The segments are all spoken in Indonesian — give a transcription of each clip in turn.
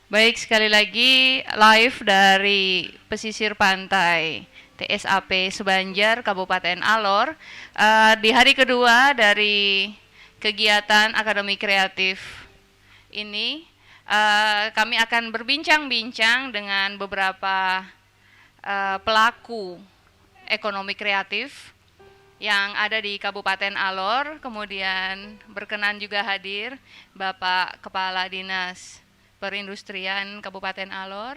Baik, sekali lagi live dari pesisir pantai TSAP Sebanjar, Kabupaten Alor. Di hari kedua dari kegiatan akademi kreatif ini, kami akan berbincang-bincang dengan beberapa pelaku ekonomi kreatif yang ada di Kabupaten Alor. Kemudian berkenan juga hadir Bapak Kepala Dinas Perindustrian Kabupaten Alor,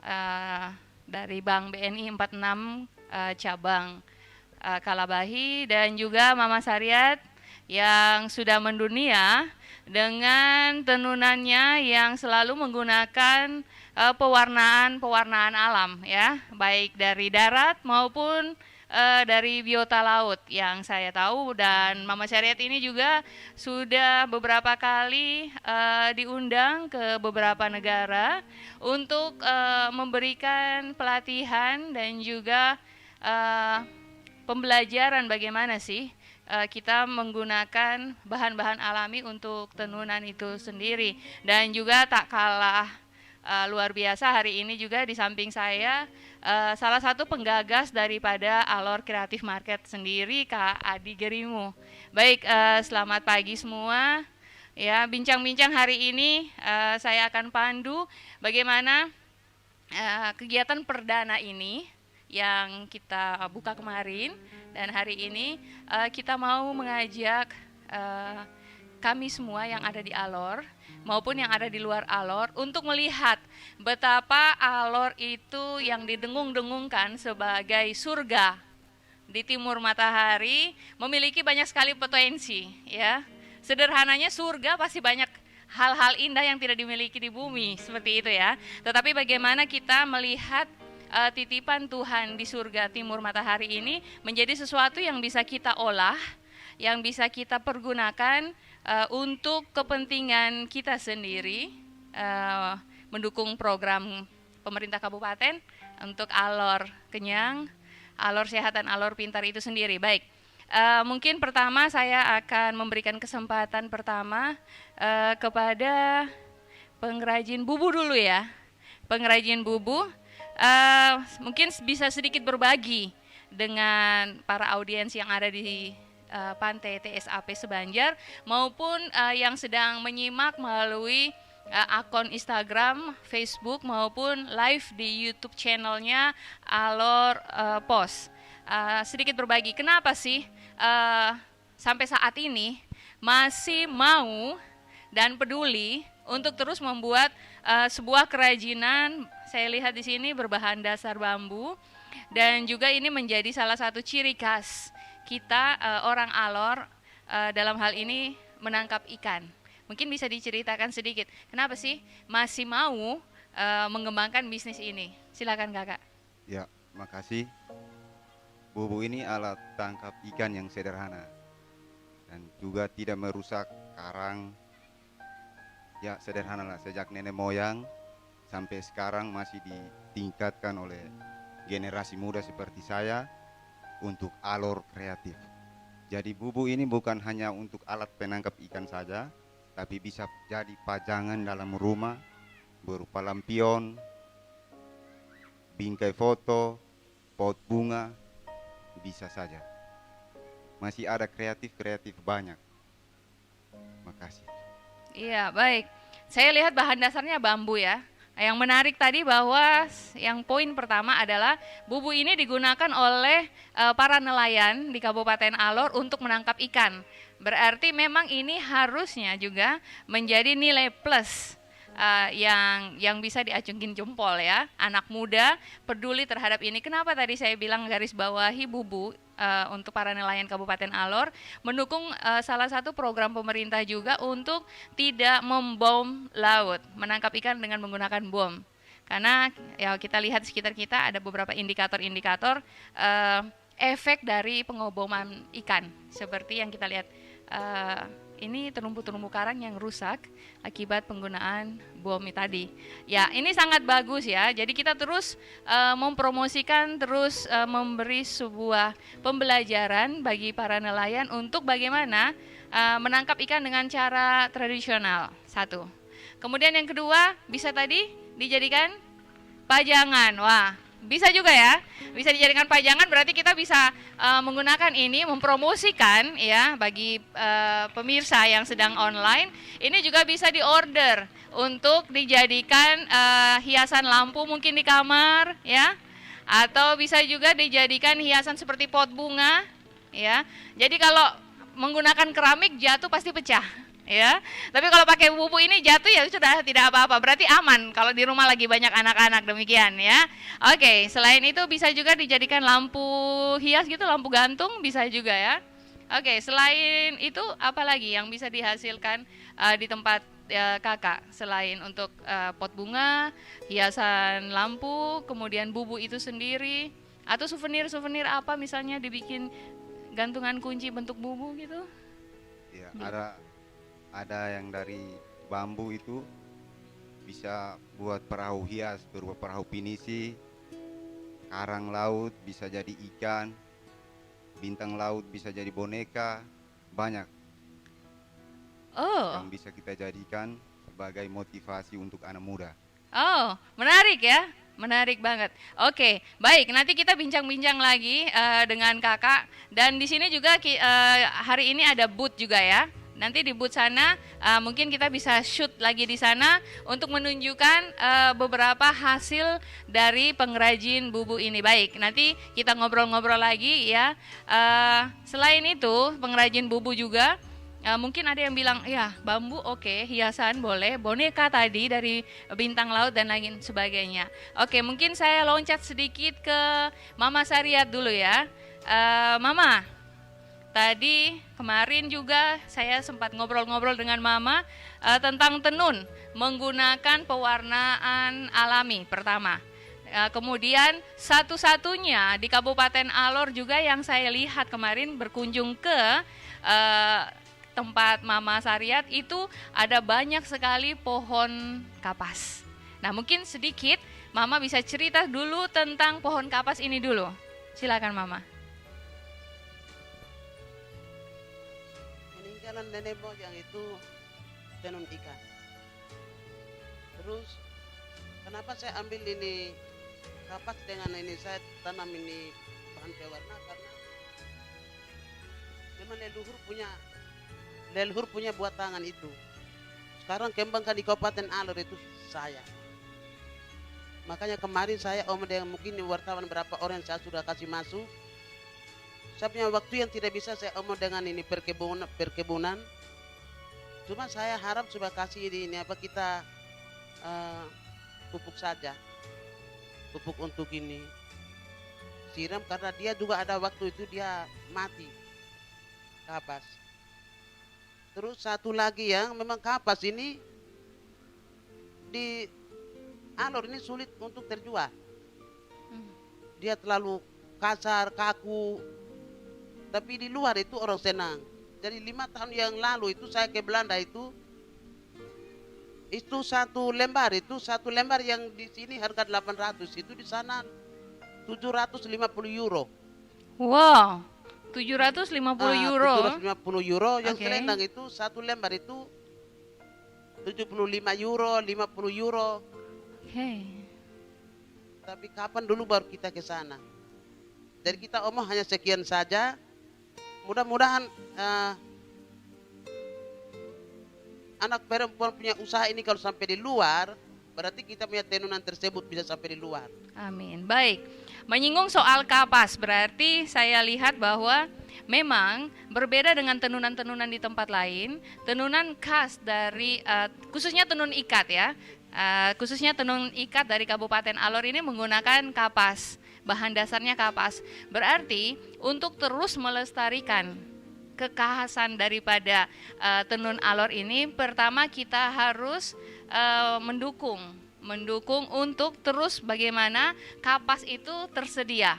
eh, dari Bank BNI 46 cabang Kalabahi, dan juga Mama Saryat yang sudah mendunia dengan tenunannya yang selalu menggunakan pewarnaan alam, ya, baik dari darat maupun dari biota laut yang saya tahu. Dan Mama Syariat ini juga sudah beberapa kali diundang ke beberapa negara untuk memberikan pelatihan dan juga uh, pembelajaran bagaimana sih kita menggunakan bahan-bahan alami untuk tenunan itu sendiri. Dan juga tak kalah luar biasa, hari ini juga di samping saya salah satu penggagas daripada Alor Creative Market sendiri, Kak Adi Gerimu. Baik, selamat pagi semua. Ya, bincang-bincang hari ini saya akan pandu bagaimana kegiatan perdana ini yang kita buka kemarin, dan hari ini kita mau mengajak uh, kami semua yang ada di Alor maupun yang ada di luar Alor untuk melihat betapa Alor itu yang didengung-dengungkan sebagai surga di timur matahari memiliki banyak sekali potensi, ya. Sederhananya surga pasti banyak hal-hal indah yang tidak dimiliki di bumi, seperti itu ya. Tetapi bagaimana kita melihat titipan Tuhan di surga timur matahari ini menjadi sesuatu yang bisa kita olah, yang bisa kita pergunakan untuk kepentingan kita sendiri, mendukung program pemerintah kabupaten untuk Alor Kenyang, Alor Sehat, dan Alor Pintar itu sendiri. Baik, mungkin pertama saya akan memberikan kesempatan pertama kepada pengrajin bubu dulu ya. Pengrajin bubu mungkin bisa sedikit berbagi dengan para audiens yang ada di Pantai TSAP Sebanjar maupun yang sedang menyimak melalui akun Instagram, Facebook maupun live di YouTube channelnya Alor Pos. Sedikit berbagi, kenapa sih sampai saat ini masih mau dan peduli untuk terus membuat sebuah kerajinan. Saya lihat di sini berbahan dasar bambu, dan juga ini menjadi salah satu ciri khas kita orang Alor dalam hal ini menangkap ikan. Mungkin bisa diceritakan sedikit, kenapa sih masih mau mengembangkan bisnis ini? Silakan Kakak. Ya, makasih. Bubu ini alat tangkap ikan yang sederhana dan juga tidak merusak karang. Ya, sederhana lah, sejak nenek moyang sampai sekarang masih ditingkatkan oleh generasi muda seperti saya untuk alor kreatif. Jadi bubu ini bukan hanya untuk alat penangkap ikan saja, tapi bisa jadi pajangan dalam rumah berupa lampion, bingkai foto, pot bunga, bisa saja. Masih ada kreatif-kreatif banyak. Makasih. Iya, baik. Saya lihat bahan dasarnya bambu ya. Yang menarik tadi bahwa yang poin pertama adalah bubu ini digunakan oleh para nelayan di Kabupaten Alor untuk menangkap ikan. Berarti memang ini harusnya juga menjadi nilai plus yang bisa diacungin jempol ya. Anak muda peduli terhadap ini. Kenapa tadi saya bilang garis bawahi bubu untuk para nelayan Kabupaten Alor, mendukung salah satu program pemerintah juga untuk tidak membom laut, menangkap ikan dengan menggunakan bom. Karena ya kita lihat di sekitar kita ada beberapa indikator-indikator efek dari pengoboman ikan, seperti yang kita lihat ini terumbu-terumbu karang yang rusak akibat penggunaan bom tadi. Ya, ini sangat bagus ya. Jadi kita terus mempromosikan, terus memberi sebuah pembelajaran bagi para nelayan untuk bagaimana menangkap ikan dengan cara tradisional. Satu. Kemudian yang kedua, bisa tadi dijadikan pajangan. Wah, bisa juga ya. Bisa dijadikan pajangan, berarti kita bisa menggunakan ini mempromosikan ya bagi pemirsa yang sedang online. Ini juga bisa diorder untuk dijadikan hiasan lampu mungkin di kamar ya. Atau bisa juga dijadikan hiasan seperti pot bunga ya. Jadi kalau menggunakan keramik jatuh pasti pecah ya. Tapi kalau pakai bubu ini jatuh ya sudah tidak apa-apa. Berarti aman kalau di rumah lagi banyak anak-anak, demikian ya. Oke, selain itu bisa juga dijadikan lampu hias gitu, lampu gantung bisa juga ya. Oke, selain itu apa lagi yang bisa dihasilkan di tempat kakak selain untuk pot bunga, hiasan lampu, kemudian bubu itu sendiri, atau souvenir-souvenir apa misalnya dibikin gantungan kunci bentuk bubu gitu? Ya, ada yang dari bambu itu bisa buat perahu hias berupa perahu pinisi, karang laut bisa jadi ikan, bintang laut bisa jadi boneka, banyak Oh, yang bisa kita jadikan sebagai motivasi untuk anak muda. oh, menarik ya, menarik banget. Oke, baik. Nanti kita bincang-bincang lagi dengan kakak. Dan di sini juga hari ini ada booth juga ya. Nanti di booth sana mungkin kita bisa shoot lagi di sana untuk menunjukkan beberapa hasil dari pengrajin bubu ini. Baik, nanti kita ngobrol-ngobrol lagi ya. Selain itu, pengrajin bubu juga. Mungkin ada yang bilang, ya bambu oke, hiasan boleh, boneka tadi dari bintang laut dan lain sebagainya. Oke, mungkin saya loncat sedikit ke Mama Sariat dulu ya. Mama, tadi kemarin juga saya sempat ngobrol-ngobrol dengan Mama tentang tenun menggunakan pewarnaan alami pertama. Kemudian satu-satunya di Kabupaten Alor juga yang saya lihat kemarin berkunjung ke tempat Mama Sariat itu ada banyak sekali pohon kapas. Nah, mungkin sedikit Mama bisa cerita dulu tentang pohon kapas ini dulu. Silakan Mama. Peninggalan nenek moyang itu tenun ikan. Terus kenapa saya ambil ini kapas dengan ini, saya tanam ini bahan pewarna karena memang leluhur punya buat tangan itu. Sekarang kembangkan di Kabupaten Alor itu saya. Makanya kemarin saya dengan mungkin wartawan berapa orang yang saya sudah kasih masuk. Saya punya waktu yang tidak bisa saya dengan ini perkebunan. Cuma saya harap coba kasih ini apa kita pupuk saja. Pupuk untuk ini siram karena dia juga ada waktu itu dia mati kapas. Terus satu lagi yang memang kapas ini di Alor ini sulit untuk terjual. Dia terlalu kasar, kaku. Tapi di luar itu orang senang. Jadi 5 tahun yang lalu itu saya ke Belanda itu satu lembar yang di sini harga 800, itu di sana 750 euro. Wow, 750 euro. 750 euro. Yang Oke. selendang itu satu lembar itu 75 euro, 50 euro. Oke. Tapi kapan dulu baru kita ke sana? Jadi kita omong hanya sekian saja. Mudah-mudahan anak perempuan punya usaha ini kalau sampai di luar, berarti kita punya tenunan tersebut bisa sampai di luar. Amin. Baik. Menyinggung soal kapas, berarti saya lihat bahwa memang berbeda dengan tenunan-tenunan di tempat lain. Tenunan khas dari khususnya tenun ikat ya. Khususnya tenun ikat dari Kabupaten Alor ini menggunakan kapas. Bahan dasarnya kapas. Berarti untuk terus melestarikan kekhasan daripada tenun Alor ini, pertama kita harus mendukung untuk terus bagaimana kapas itu tersedia.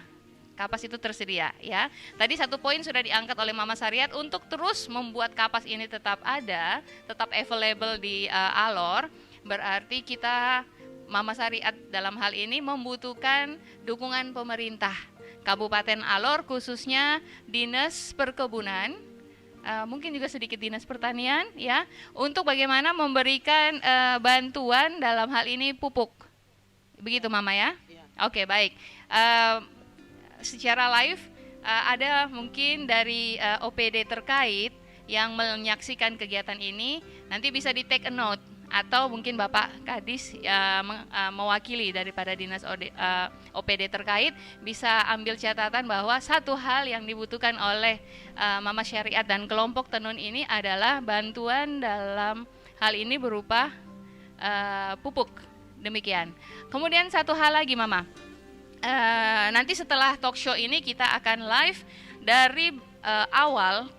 Kapas itu tersedia ya. Tadi satu poin sudah diangkat oleh Mama Sariat untuk terus membuat kapas ini tetap ada, tetap available di Alor. Berarti kita Mama Sariat dalam hal ini membutuhkan dukungan pemerintah Kabupaten Alor, khususnya Dinas Perkebunan, mungkin juga sedikit Dinas Pertanian ya, untuk bagaimana memberikan bantuan dalam hal ini pupuk. Begitu Mama ya? Iya. Oke, baik. Secara live ada mungkin dari OPD terkait yang menyaksikan kegiatan ini, nanti bisa di take a note, atau mungkin Bapak Kadis mewakili daripada Dinas OPD terkait bisa ambil catatan bahwa satu hal yang dibutuhkan oleh Mama Syariat dan kelompok tenun ini adalah bantuan dalam hal ini berupa pupuk. Demikian. Kemudian satu hal lagi Mama, nanti setelah talk show ini kita akan live dari awal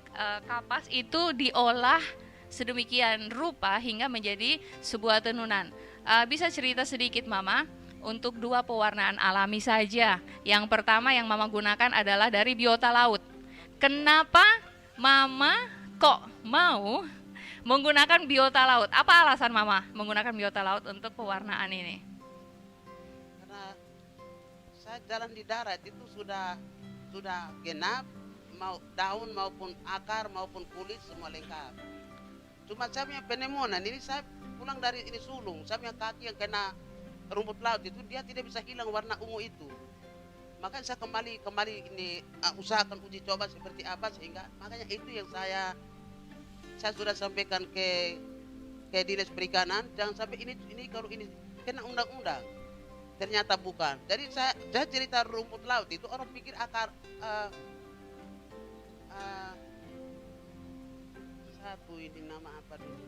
kapas itu diolah sedemikian rupa hingga menjadi sebuah tenunan. Bisa cerita sedikit Mama untuk 2 pewarnaan alami saja. Yang pertama yang Mama gunakan adalah dari biota laut. Kenapa Mama kok mau menggunakan biota laut? Apa alasan Mama menggunakan biota laut untuk pewarnaan ini? Karena saya jalan di darat itu sudah genap, mau daun maupun akar maupun kulit semua lengkap. Cuma saya punya penemuan, ini saya pulang dari ini sulung, saya punya kaki yang kena rumput laut itu dia tidak bisa hilang warna ungu itu. Makanya saya kembali ini usahakan uji coba seperti apa, sehingga makanya itu yang saya sudah sampaikan ke Dinas Perikanan, jangan sampai ini kalau ini kena undang-undang. Ternyata bukan. Jadi saya cerita rumput laut itu orang pikir akar satu ini nama apa dulu?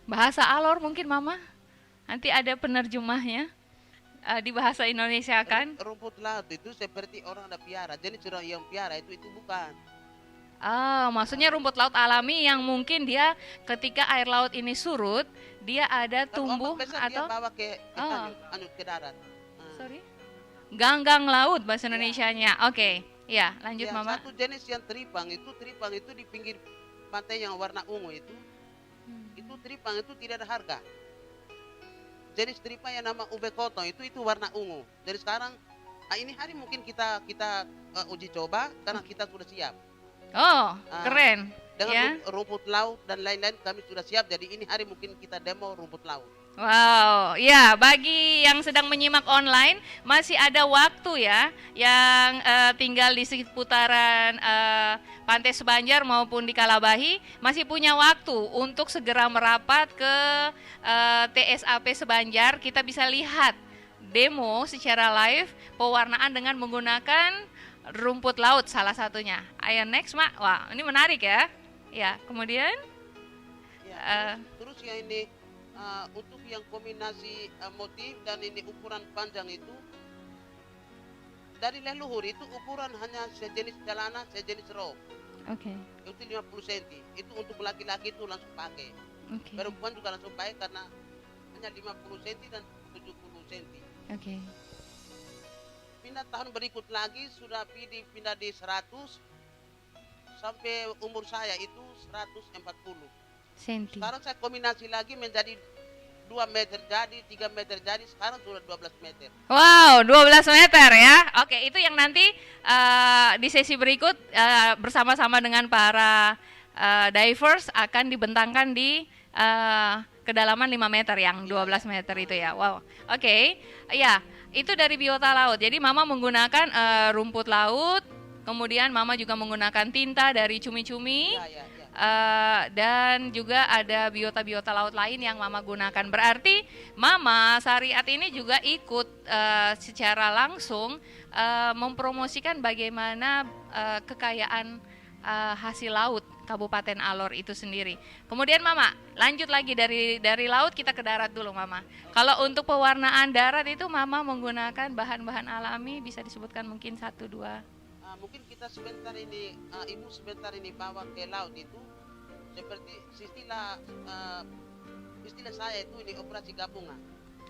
Bahasa Alor mungkin Mama? Nanti ada penerjemahnya di bahasa Indonesia kan? Rumput laut itu seperti orang ada piara. Jadi orang yang piara itu bukan. Maksudnya rumput laut alami yang mungkin dia ketika air laut ini surut, dia ada tumbuh atau dia bawa ke ke darat. Sorry? Ganggang laut bahasa Indonesianya. Oke. Ya, lanjut ya, Mama. Satu jenis yang tripang itu di pinggir pantai yang warna ungu itu. Itu tripang itu tidak ada harga. Jenis tripang yang nama ube kotong itu warna ungu. Jadi sekarang ini hari mungkin kita uji coba karena kita sudah siap. Oh, keren. Dengan rumput laut dan lain-lain kami sudah siap. Jadi ini hari mungkin kita demo rumput laut. Wow, ya bagi yang sedang menyimak online masih ada waktu ya, yang tinggal di seputaran Pantai Subanjar maupun di Kalabahi masih punya waktu untuk segera merapat ke TSAP Subanjar. Kita bisa lihat demo secara live pewarnaan dengan menggunakan rumput laut salah satunya. Ayo next Mak, wah ini menarik ya. Ya kemudian terus yang ini untuk yang kombinasi motif dan ini ukuran panjang itu dari leluhur itu ukuran hanya sejenis celana, sejenis rok. Oke. Itu 50 cm. Itu untuk laki-laki itu langsung pakai. Okay. Perempuan juga langsung pakai karena hanya 50 cm dan 70 cm. Oke. Pindah tahun berikut lagi sudah pindah di 100 sampai umur saya itu 140 senti. Sekarang saya kombinasi lagi menjadi 2 meter jadi, 3 meter jadi, sekarang sudah 12 meter. Wow, 12 meter ya. Oke, itu yang nanti di sesi berikut bersama-sama dengan para divers akan dibentangkan di kedalaman 5 meter yang 12 meter itu ya. Wow. Oke. Ya, itu dari biota laut. Jadi Mama menggunakan rumput laut, kemudian Mama juga menggunakan tinta dari cumi-cumi. Ya. Dan juga ada biota-biota laut lain yang Mama gunakan. Berarti Mama Syariat ini juga ikut secara langsung mempromosikan bagaimana kekayaan hasil laut Kabupaten Alor itu sendiri. Kemudian Mama lanjut lagi dari laut kita ke darat dulu Mama. Kalau untuk pewarnaan darat itu Mama menggunakan bahan-bahan alami, bisa disebutkan mungkin 1-2. Mungkin kita sebentar ini ibu sebentar ini bawa ke laut itu seperti istilah saya itu ini operasi gabungan.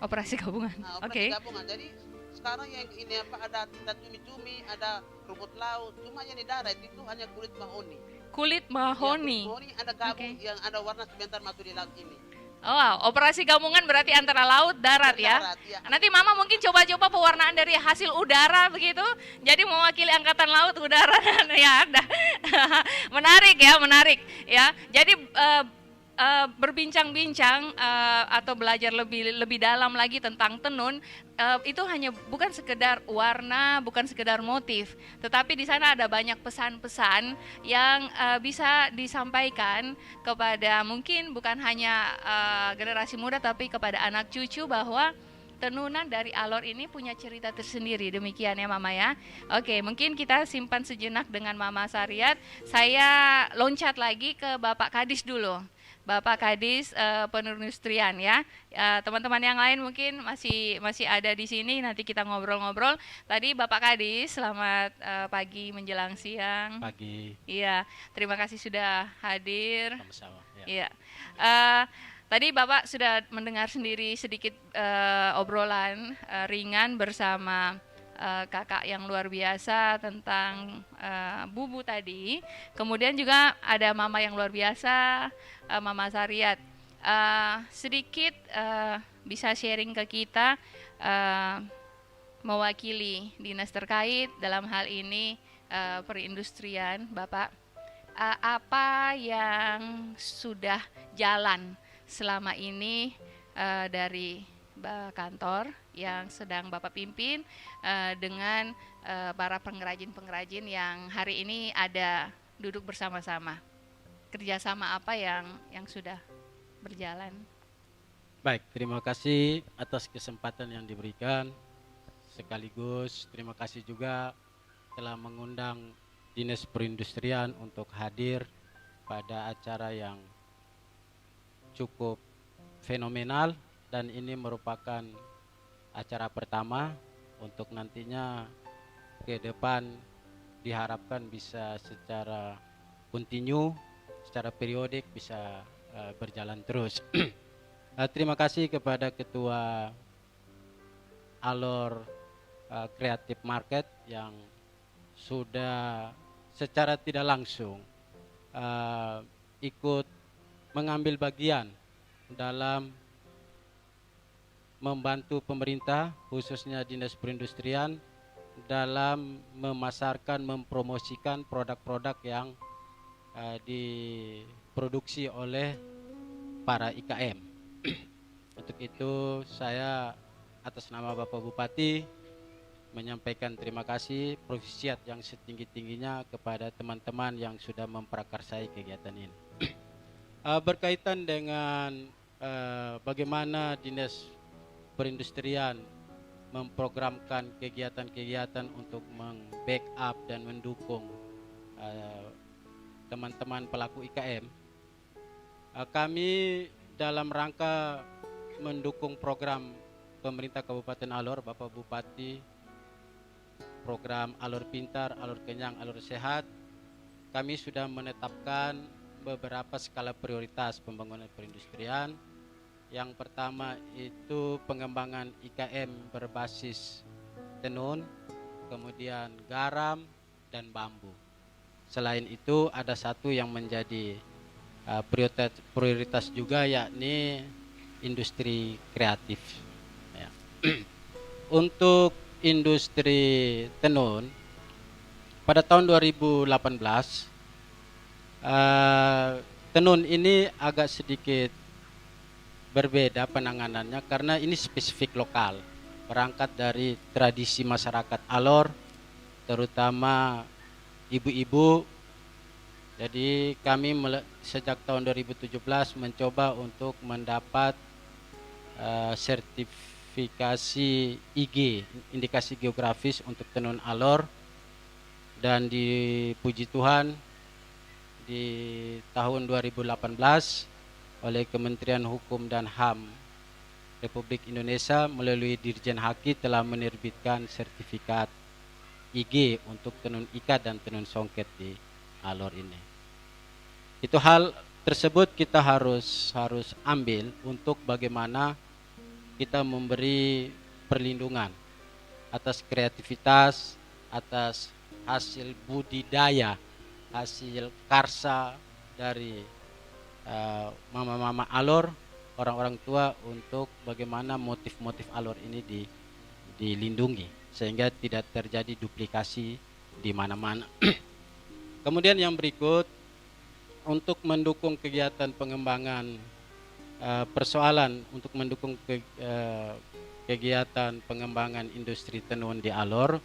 Operasi gabungan. Operasi gabungan. Jadi sekarang yang ini ada tinta cumi-cumi, ada rumput laut, cuma yang di darat itu hanya kulit mahoni. Kulit mahoni. Ya, kulit mahoni ada gabung yang ada warna sebentar masuk di laut ini. Oh, operasi gabungan berarti antara laut, darat ya. Darat, ya. Nanti Mama mungkin coba-coba pewarnaan dari hasil udara begitu. Jadi mewakili angkatan laut, udara ya ada. Menarik ya, menarik ya. Jadi berbincang-bincang atau belajar lebih dalam lagi tentang tenun itu hanya bukan sekedar warna, bukan sekedar motif, tetapi di sana ada banyak pesan-pesan yang bisa disampaikan kepada mungkin bukan hanya generasi muda tapi kepada anak cucu bahwa tenunan dari Alor ini punya cerita tersendiri. Demikian ya Mama ya. Oke, mungkin kita simpan sejenak dengan Mama Sariat. Saya loncat lagi ke Bapak Kadis dulu. Bapak Kadis Perindustrian ya. Teman-teman yang lain mungkin masih ada di sini, nanti kita ngobrol-ngobrol. Tadi Bapak Kadis, selamat pagi menjelang siang. Pagi. Iya, terima kasih sudah hadir. Sama-sama. Iya. Tadi Bapak sudah mendengar sendiri sedikit obrolan ringan bersama kakak yang luar biasa tentang Bubu tadi. Kemudian juga ada Mama yang luar biasa, Mama Sariat. Sedikit bisa sharing ke kita mewakili dinas terkait dalam hal ini perindustrian, Bapak. Apa yang sudah jalan selama ini dari kantor yang sedang Bapak pimpin dengan para pengrajin-pengrajin yang hari ini ada duduk bersama-sama. Kerjasama apa yang sudah berjalan? Baik, terima kasih atas kesempatan yang diberikan. Sekaligus terima kasih juga telah mengundang Dinas Perindustrian untuk hadir pada acara yang cukup fenomenal, dan ini merupakan acara pertama untuk nantinya ke depan diharapkan bisa secara kontinu, secara periodik bisa berjalan terus. Terima kasih kepada Ketua Alor Creative Market yang sudah secara tidak langsung ikut mengambil bagian dalam membantu pemerintah khususnya Dinas Perindustrian dalam memasarkan, mempromosikan produk-produk yang diproduksi oleh para IKM. Untuk itu saya atas nama Bapak Bupati menyampaikan terima kasih profisiat yang setinggi-tingginya kepada teman-teman yang sudah memprakarsai kegiatan ini. Berkaitan dengan bagaimana Dinas Perindustrian memprogramkan kegiatan-kegiatan untuk meng-backup dan mendukung teman-teman pelaku IKM, kami dalam rangka mendukung program pemerintah Kabupaten Alor, Bapak Bupati, program Alor Pintar, Alor Kenyang, Alor Sehat, kami sudah menetapkan beberapa skala prioritas pembangunan perindustrian. Yang pertama itu pengembangan IKM berbasis tenun, kemudian garam dan bambu. Selain itu ada satu yang menjadi prioritas juga, yakni industri kreatif. Ya. Untuk industri tenun pada tahun 2018 tenun ini agak sedikit berbeda penanganannya karena ini spesifik lokal, berangkat dari tradisi masyarakat Alor, terutama ibu-ibu. Jadi kami sejak tahun 2017 mencoba untuk mendapat sertifikasi IG, indikasi geografis untuk tenun Alor, dan dipuji Tuhan di tahun 2018 oleh Kementerian Hukum dan HAM Republik Indonesia melalui Dirjen Haki telah menerbitkan sertifikat IG untuk tenun ikat dan tenun songket di Alor ini. Itu hal tersebut kita harus ambil untuk bagaimana kita memberi perlindungan atas kreativitas, atas hasil budidaya, hasil karsa dari mama-mama Alor orang-orang tua untuk bagaimana motif-motif alur ini dilindungi sehingga tidak terjadi duplikasi di mana-mana. Kemudian yang berikut, untuk mendukung kegiatan pengembangan persoalan untuk mendukung kegiatan pengembangan industri tenun di Alor,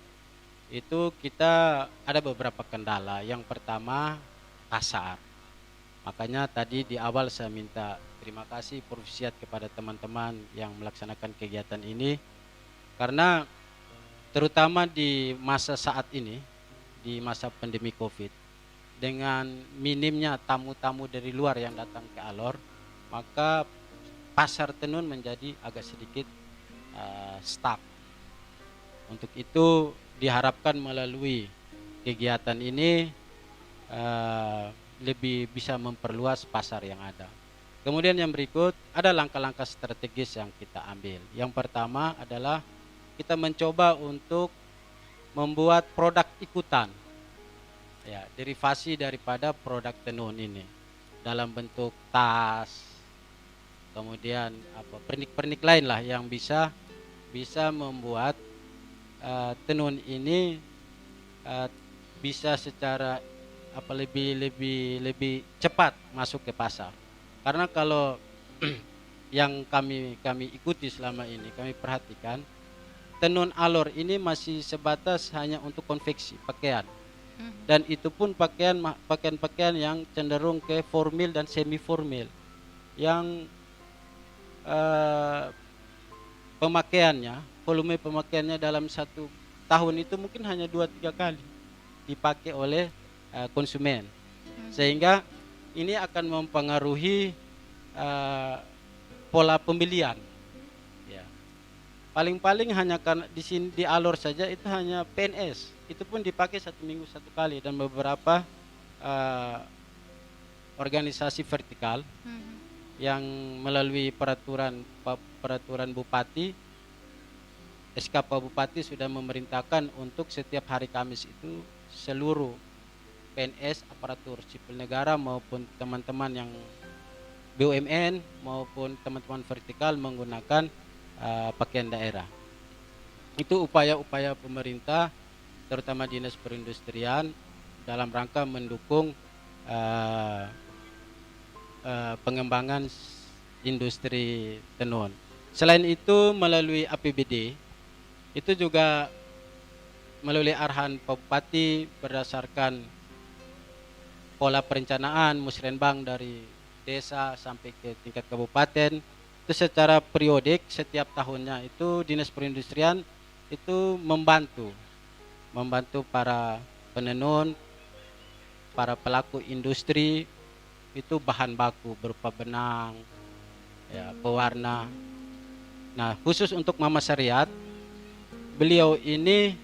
itu kita ada beberapa kendala. Yang pertama, pasar. Makanya tadi di awal saya minta terima kasih profisiat kepada teman-teman yang melaksanakan kegiatan ini, karena terutama di masa saat ini, di masa pandemi COVID, dengan minimnya tamu-tamu dari luar yang datang ke Alor, maka pasar tenun menjadi agak sedikit stuck. Untuk itu diharapkan melalui kegiatan ini lebih bisa memperluas pasar yang ada. Kemudian yang berikut, ada langkah-langkah strategis yang kita ambil. Yang pertama adalah kita mencoba untuk membuat produk ikutan, ya, derivasi daripada produk tenun ini dalam bentuk tas, kemudian pernik-pernik lain lah yang bisa membuat tenun ini bisa secara lebih cepat masuk ke pasar. Karena kalau yang kami ikuti selama ini, kami perhatikan tenun Alor ini masih sebatas hanya untuk konveksi pakaian. Dan itu pun pakaian yang cenderung ke formal dan semi formal, yang volume pemakaiannya dalam 1 tahun itu mungkin hanya 2-3 kali dipakai oleh konsumen, sehingga ini akan mempengaruhi pola pembelian. Ya. Paling-paling hanya karena di sini di Alor saja itu hanya PNS. Itu pun dipakai 1 minggu 1 kali, dan beberapa organisasi vertikal yang melalui peraturan bupati, SK Pak Bupati sudah memerintahkan untuk setiap hari Kamis itu seluruh PNS, aparatur sipil negara maupun teman-teman yang BUMN maupun teman-teman vertikal menggunakan pakaian daerah. Itu upaya-upaya pemerintah, terutama Dinas Perindustrian, dalam rangka mendukung pengembangan industri tenun. Selain itu, melalui APBD, itu juga melalui arahan Pak Bupati berdasarkan pola perencanaan musrenbang dari desa sampai ke tingkat kabupaten, itu secara periodik setiap tahunnya itu Dinas Perindustrian itu membantu para penenun, para pelaku industri itu bahan baku berupa benang, ya, pewarna. Nah, khusus untuk Mama Syariat, beliau ini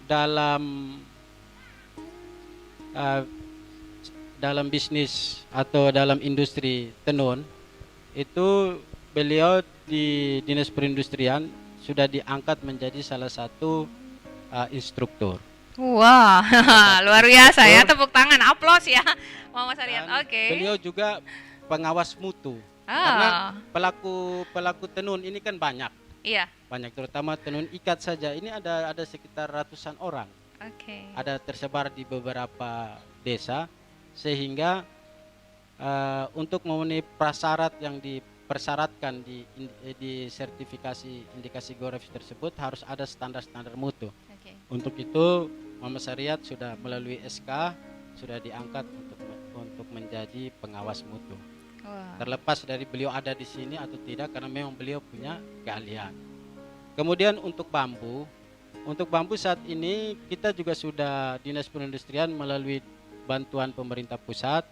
dalam bisnis atau dalam industri tenun itu beliau di Dinas Perindustrian sudah diangkat menjadi salah satu instruktur. Wah, luar biasa ya, tepuk tangan, aplaus ya, Mama Syariat. Oke. Beliau juga pengawas mutu. Karena pelaku tenun ini kan banyak. Iya. Banyak, terutama tenun ikat saja. Ini ada sekitar ratusan orang. Oke. Ada tersebar di beberapa desa, sehingga untuk memenuhi prasyarat yang dipersyaratkan di sertifikasi indikasi geografis tersebut harus ada standar-standar mutu. Okay. Untuk itu Mama Syariat sudah melalui SK sudah diangkat untuk menjadi pengawas mutu. Wow. Terlepas dari beliau ada di sini atau tidak, karena memang beliau punya keahlian. Kemudian untuk bambu saat ini kita juga sudah Dinas Perindustrian melalui bantuan pemerintah pusat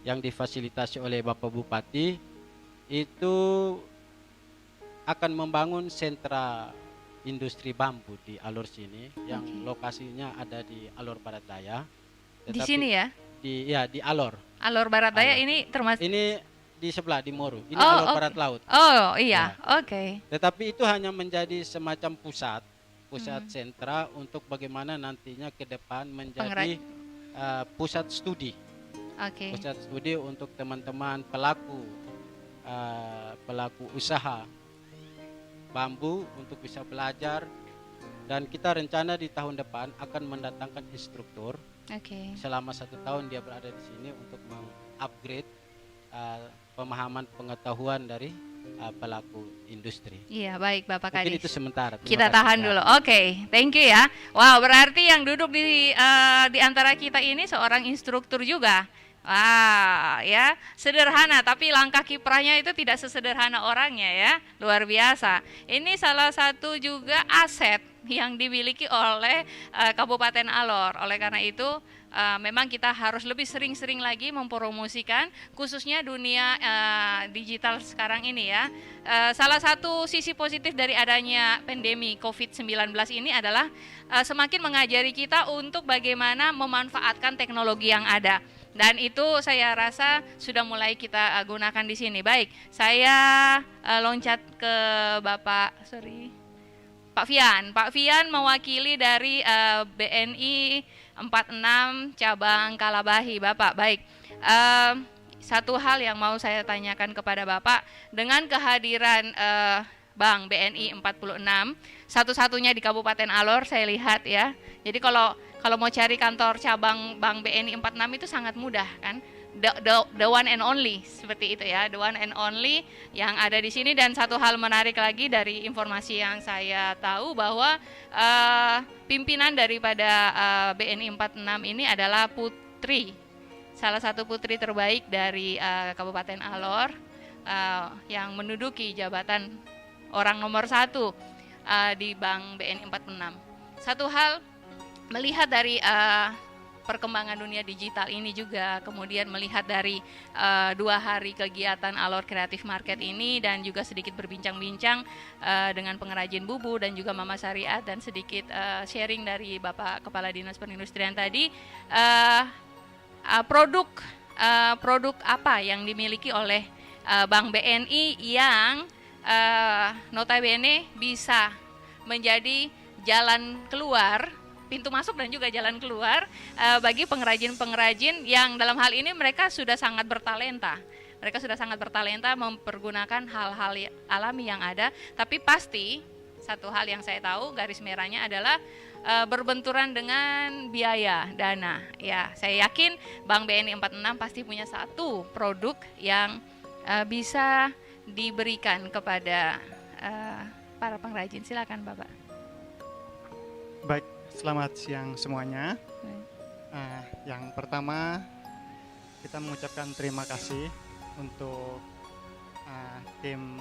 yang difasilitasi oleh Bapak Bupati itu akan membangun sentra industri bambu di Alor sini, yang lokasinya ada di Alor Barat Daya. Di sini ya? Di Alor. Alor Barat Daya ini termasuk? Ini di sebelah, di Moru. Ini Alor Barat Laut. Oh iya, Ya. Oke. Tetapi itu hanya menjadi semacam pusat sentra untuk bagaimana nantinya ke depan menjadi pusat studi. Oke. Pusat studi untuk teman-teman pelaku pelaku usaha bambu untuk bisa belajar, dan kita rencana di tahun depan akan mendatangkan instruktur. Oke. Selama 1 tahun dia berada di sini untuk mengupgrade pemahaman pengetahuan dari pelaku industri. Iya, baik Bapak Mungkin Kadis. itu sementara. Terima Kita kasih. tahan Ya. dulu. Oke, thank you ya. Wow, berarti yang duduk di antara kita ini seorang instruktur juga. Wah, ya, sederhana tapi langkah kiprahnya itu tidak sesederhana orangnya ya. Luar biasa. Ini salah satu juga aset yang dimiliki oleh Kabupaten Alor. Oleh karena itu memang kita harus lebih sering-sering lagi mempromosikan khususnya dunia digital sekarang ini ya. Salah satu sisi positif dari adanya pandemi COVID-19 ini adalah semakin mengajari kita untuk bagaimana memanfaatkan teknologi yang ada. Dan itu saya rasa sudah mulai kita gunakan di sini. Baik, saya loncat ke Pak Fian. Pak Fian mewakili dari BNI 46 cabang Kalabahi, Bapak. Baik. Satu hal yang mau saya tanyakan kepada Bapak, dengan kehadiran Bank BNI 46, satu-satunya di Kabupaten Alor saya lihat ya. Jadi kalau mau cari kantor cabang Bank BNI 46 itu sangat mudah kan. The one and only, seperti itu ya, the one and only yang ada di sini. Dan satu hal menarik lagi dari informasi yang saya tahu bahwa pimpinan daripada BNI 46 ini adalah putri, salah satu putri terbaik dari Kabupaten Alor yang menduduki jabatan orang nomor 1 di Bank BNI 46. Satu hal melihat dari perkembangan dunia digital ini juga, kemudian melihat dari 2 hari kegiatan Alor Creative Market ini, dan juga sedikit berbincang-bincang dengan pengrajin bubu dan juga Mama Syariat, dan sedikit sharing dari Bapak Kepala Dinas Perindustrian tadi, produk apa yang dimiliki oleh Bank BNI yang notabene bisa menjadi jalan keluar, pintu masuk dan juga jalan keluar bagi pengrajin-pengrajin yang dalam hal ini mereka sudah sangat bertalenta. Mereka sudah sangat bertalenta mempergunakan hal-hal alami yang ada, tapi pasti satu hal yang saya tahu garis merahnya adalah berbenturan dengan biaya, dana. Ya, saya yakin Bank BNI 46 pasti punya satu produk yang bisa diberikan kepada para pengrajin. Silakan Bapak. Baik, selamat siang semuanya. Yang pertama, kita mengucapkan terima kasih untuk tim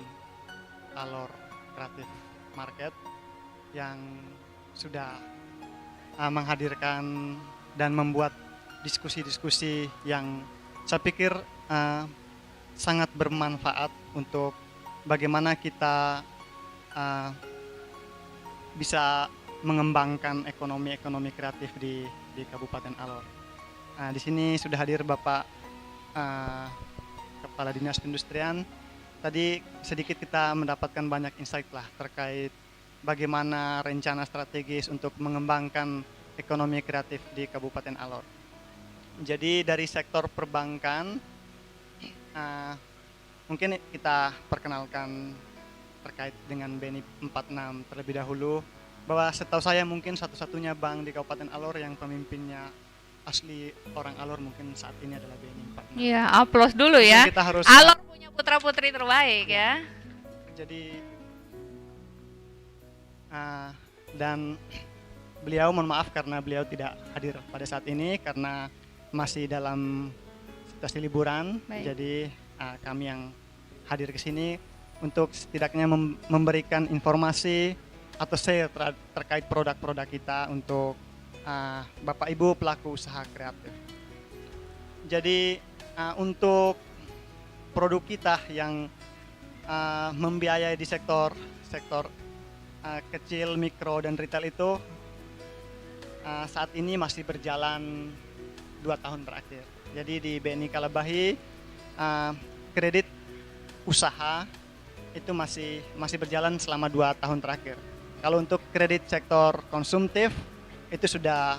Alor Creative Market yang sudah menghadirkan dan membuat diskusi-diskusi yang saya pikir sangat bermanfaat untuk bagaimana kita bisa mengembangkan ekonomi kreatif di Kabupaten Alor. Di sini sudah hadir Bapak Kepala Dinas Perindustrian. Tadi sedikit kita mendapatkan banyak insight lah terkait bagaimana rencana strategis untuk mengembangkan ekonomi kreatif di Kabupaten Alor. Jadi dari sektor perbankan, mungkin kita perkenalkan terkait dengan BNI 46 terlebih dahulu, bahwa setahu saya mungkin satu-satunya bank di Kabupaten Alor yang pemimpinnya asli orang Alor mungkin saat ini adalah BNI 46. Iya, aplaus dulu ya. Kita harus Alor punya putra-putri terbaik ya. Jadi dan beliau, mohon maaf karena beliau tidak hadir pada saat ini karena masih dalam situasi liburan. Baik. Jadi kami yang hadir ke sini untuk setidaknya memberikan informasi atau share terkait produk-produk kita untuk Bapak Ibu pelaku usaha kreatif. Jadi untuk produk kita yang membiayai di sektor kecil, mikro, dan retail itu saat ini masih berjalan 2 tahun terakhir. Jadi di BNI Kalabahi kredit usaha itu masih berjalan selama 2 tahun terakhir. Kalau untuk kredit sektor konsumtif itu sudah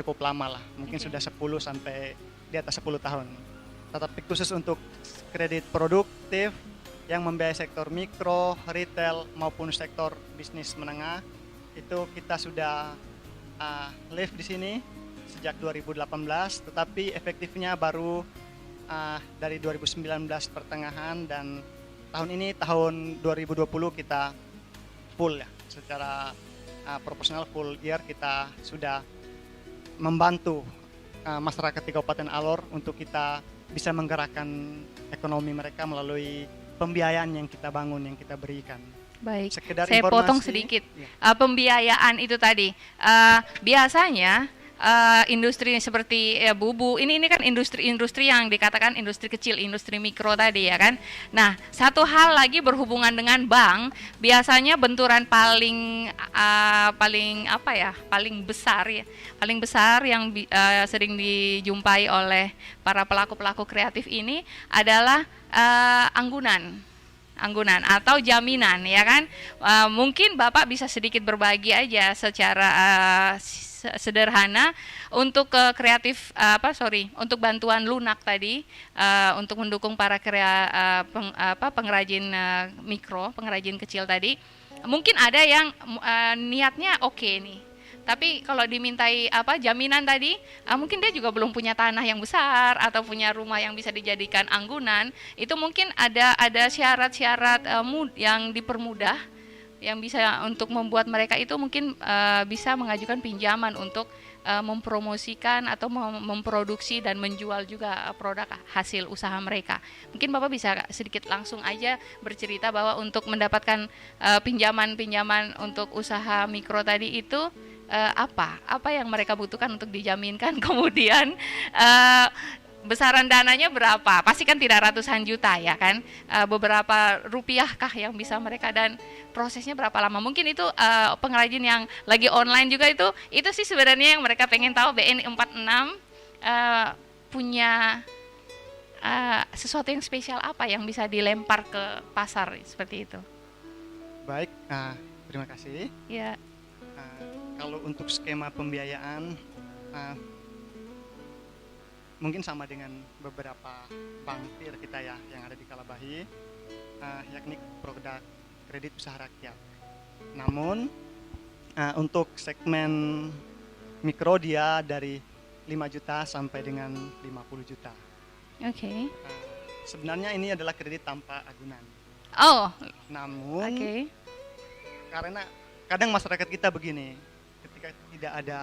cukup lama lah, mungkin sudah 10 sampai di atas 10 tahun. Tetapi khusus untuk kredit produktif yang membiayai sektor mikro, retail maupun sektor bisnis menengah itu kita sudah live di sini sejak 2018, tetapi efektifnya baru dari 2019 pertengahan, dan tahun ini tahun 2020 kita full ya, secara proporsional full year kita sudah membantu masyarakat di Kabupaten Alor untuk kita bisa menggerakkan ekonomi mereka melalui pembiayaan yang kita bangun, yang kita berikan. Baik, Sekedar saya informasi, potong sedikit. ya. Pembiayaan itu tadi, biasanya industri seperti bubu, ini kan industri-industri yang dikatakan industri kecil, industri mikro tadi ya kan. Nah, satu hal lagi berhubungan dengan bank, biasanya benturan paling paling besar yang sering dijumpai oleh para pelaku-pelaku kreatif ini adalah anggunan atau jaminan ya kan. Mungkin Bapak bisa sedikit berbagi aja secara sederhana untuk untuk bantuan lunak tadi, untuk mendukung para pengrajin mikro, pengrajin kecil tadi. Mungkin ada yang niatnya oke nih, tapi kalau dimintai jaminan tadi, mungkin dia juga belum punya tanah yang besar atau punya rumah yang bisa dijadikan anggunan. Itu mungkin ada syarat-syarat yang dipermudah, yang bisa untuk membuat mereka itu mungkin bisa mengajukan pinjaman untuk mempromosikan atau memproduksi dan menjual juga produk hasil usaha mereka. Mungkin Bapak bisa sedikit langsung aja bercerita bahwa untuk mendapatkan pinjaman untuk usaha mikro tadi itu apa yang mereka butuhkan untuk dijaminkan, kemudian besaran dananya berapa? Pasti kan tidak ratusan juta ya kan, beberapa rupiah kah yang bisa mereka, dan prosesnya berapa lama? Mungkin itu pengrajin yang lagi online juga itu sih sebenarnya yang mereka pengen tahu. BNI 46 punya sesuatu yang spesial apa yang bisa dilempar ke pasar seperti itu? Baik, terima kasih. Ya. Kalau untuk skema pembiayaan mungkin sama dengan beberapa bank peer kita ya yang ada di Kalabahi, yakni produk kredit usaha rakyat. Namun untuk segmen mikro dia dari 5 juta sampai dengan 50 juta. Oke. Sebenarnya ini adalah kredit tanpa agunan. Oh. Namun Oke. karena kadang masyarakat kita begini, ketika tidak ada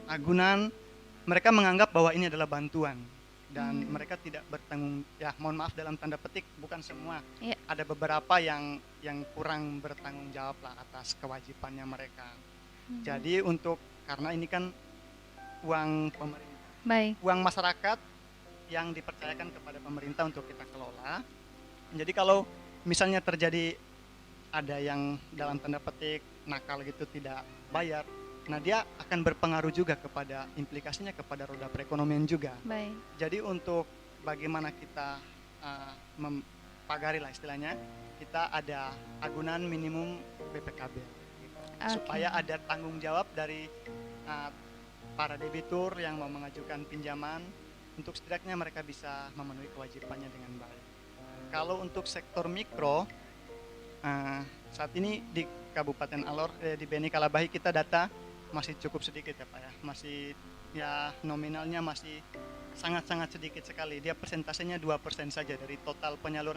agunan, mereka menganggap bahwa ini adalah bantuan dan mereka tidak bertanggung, ya mohon maaf dalam tanda petik, bukan semua. Yeah. Ada beberapa yang kurang bertanggung jawab lah atas kewajibannya mereka. Jadi karena ini kan uang pemerintah, Baik. uang masyarakat yang dipercayakan kepada pemerintah untuk kita kelola. Jadi kalau misalnya terjadi ada yang dalam tanda petik nakal gitu tidak bayar, nah dia akan berpengaruh juga kepada implikasinya kepada roda perekonomian juga. Baik. Jadi untuk bagaimana kita mempagari lah istilahnya, kita ada agunan minimum BPKB gitu. Supaya ada tanggung jawab dari para debitur yang mau mengajukan pinjaman, untuk setidaknya mereka bisa memenuhi kewajibannya dengan baik. Kalau untuk sektor mikro, saat ini di Kabupaten Alor, di BNI Kalabahi kita data masih cukup sedikit ya Pak ya, masih ya nominalnya masih sangat-sangat sedikit sekali. Dia persentasenya 2% saja dari total penyalur.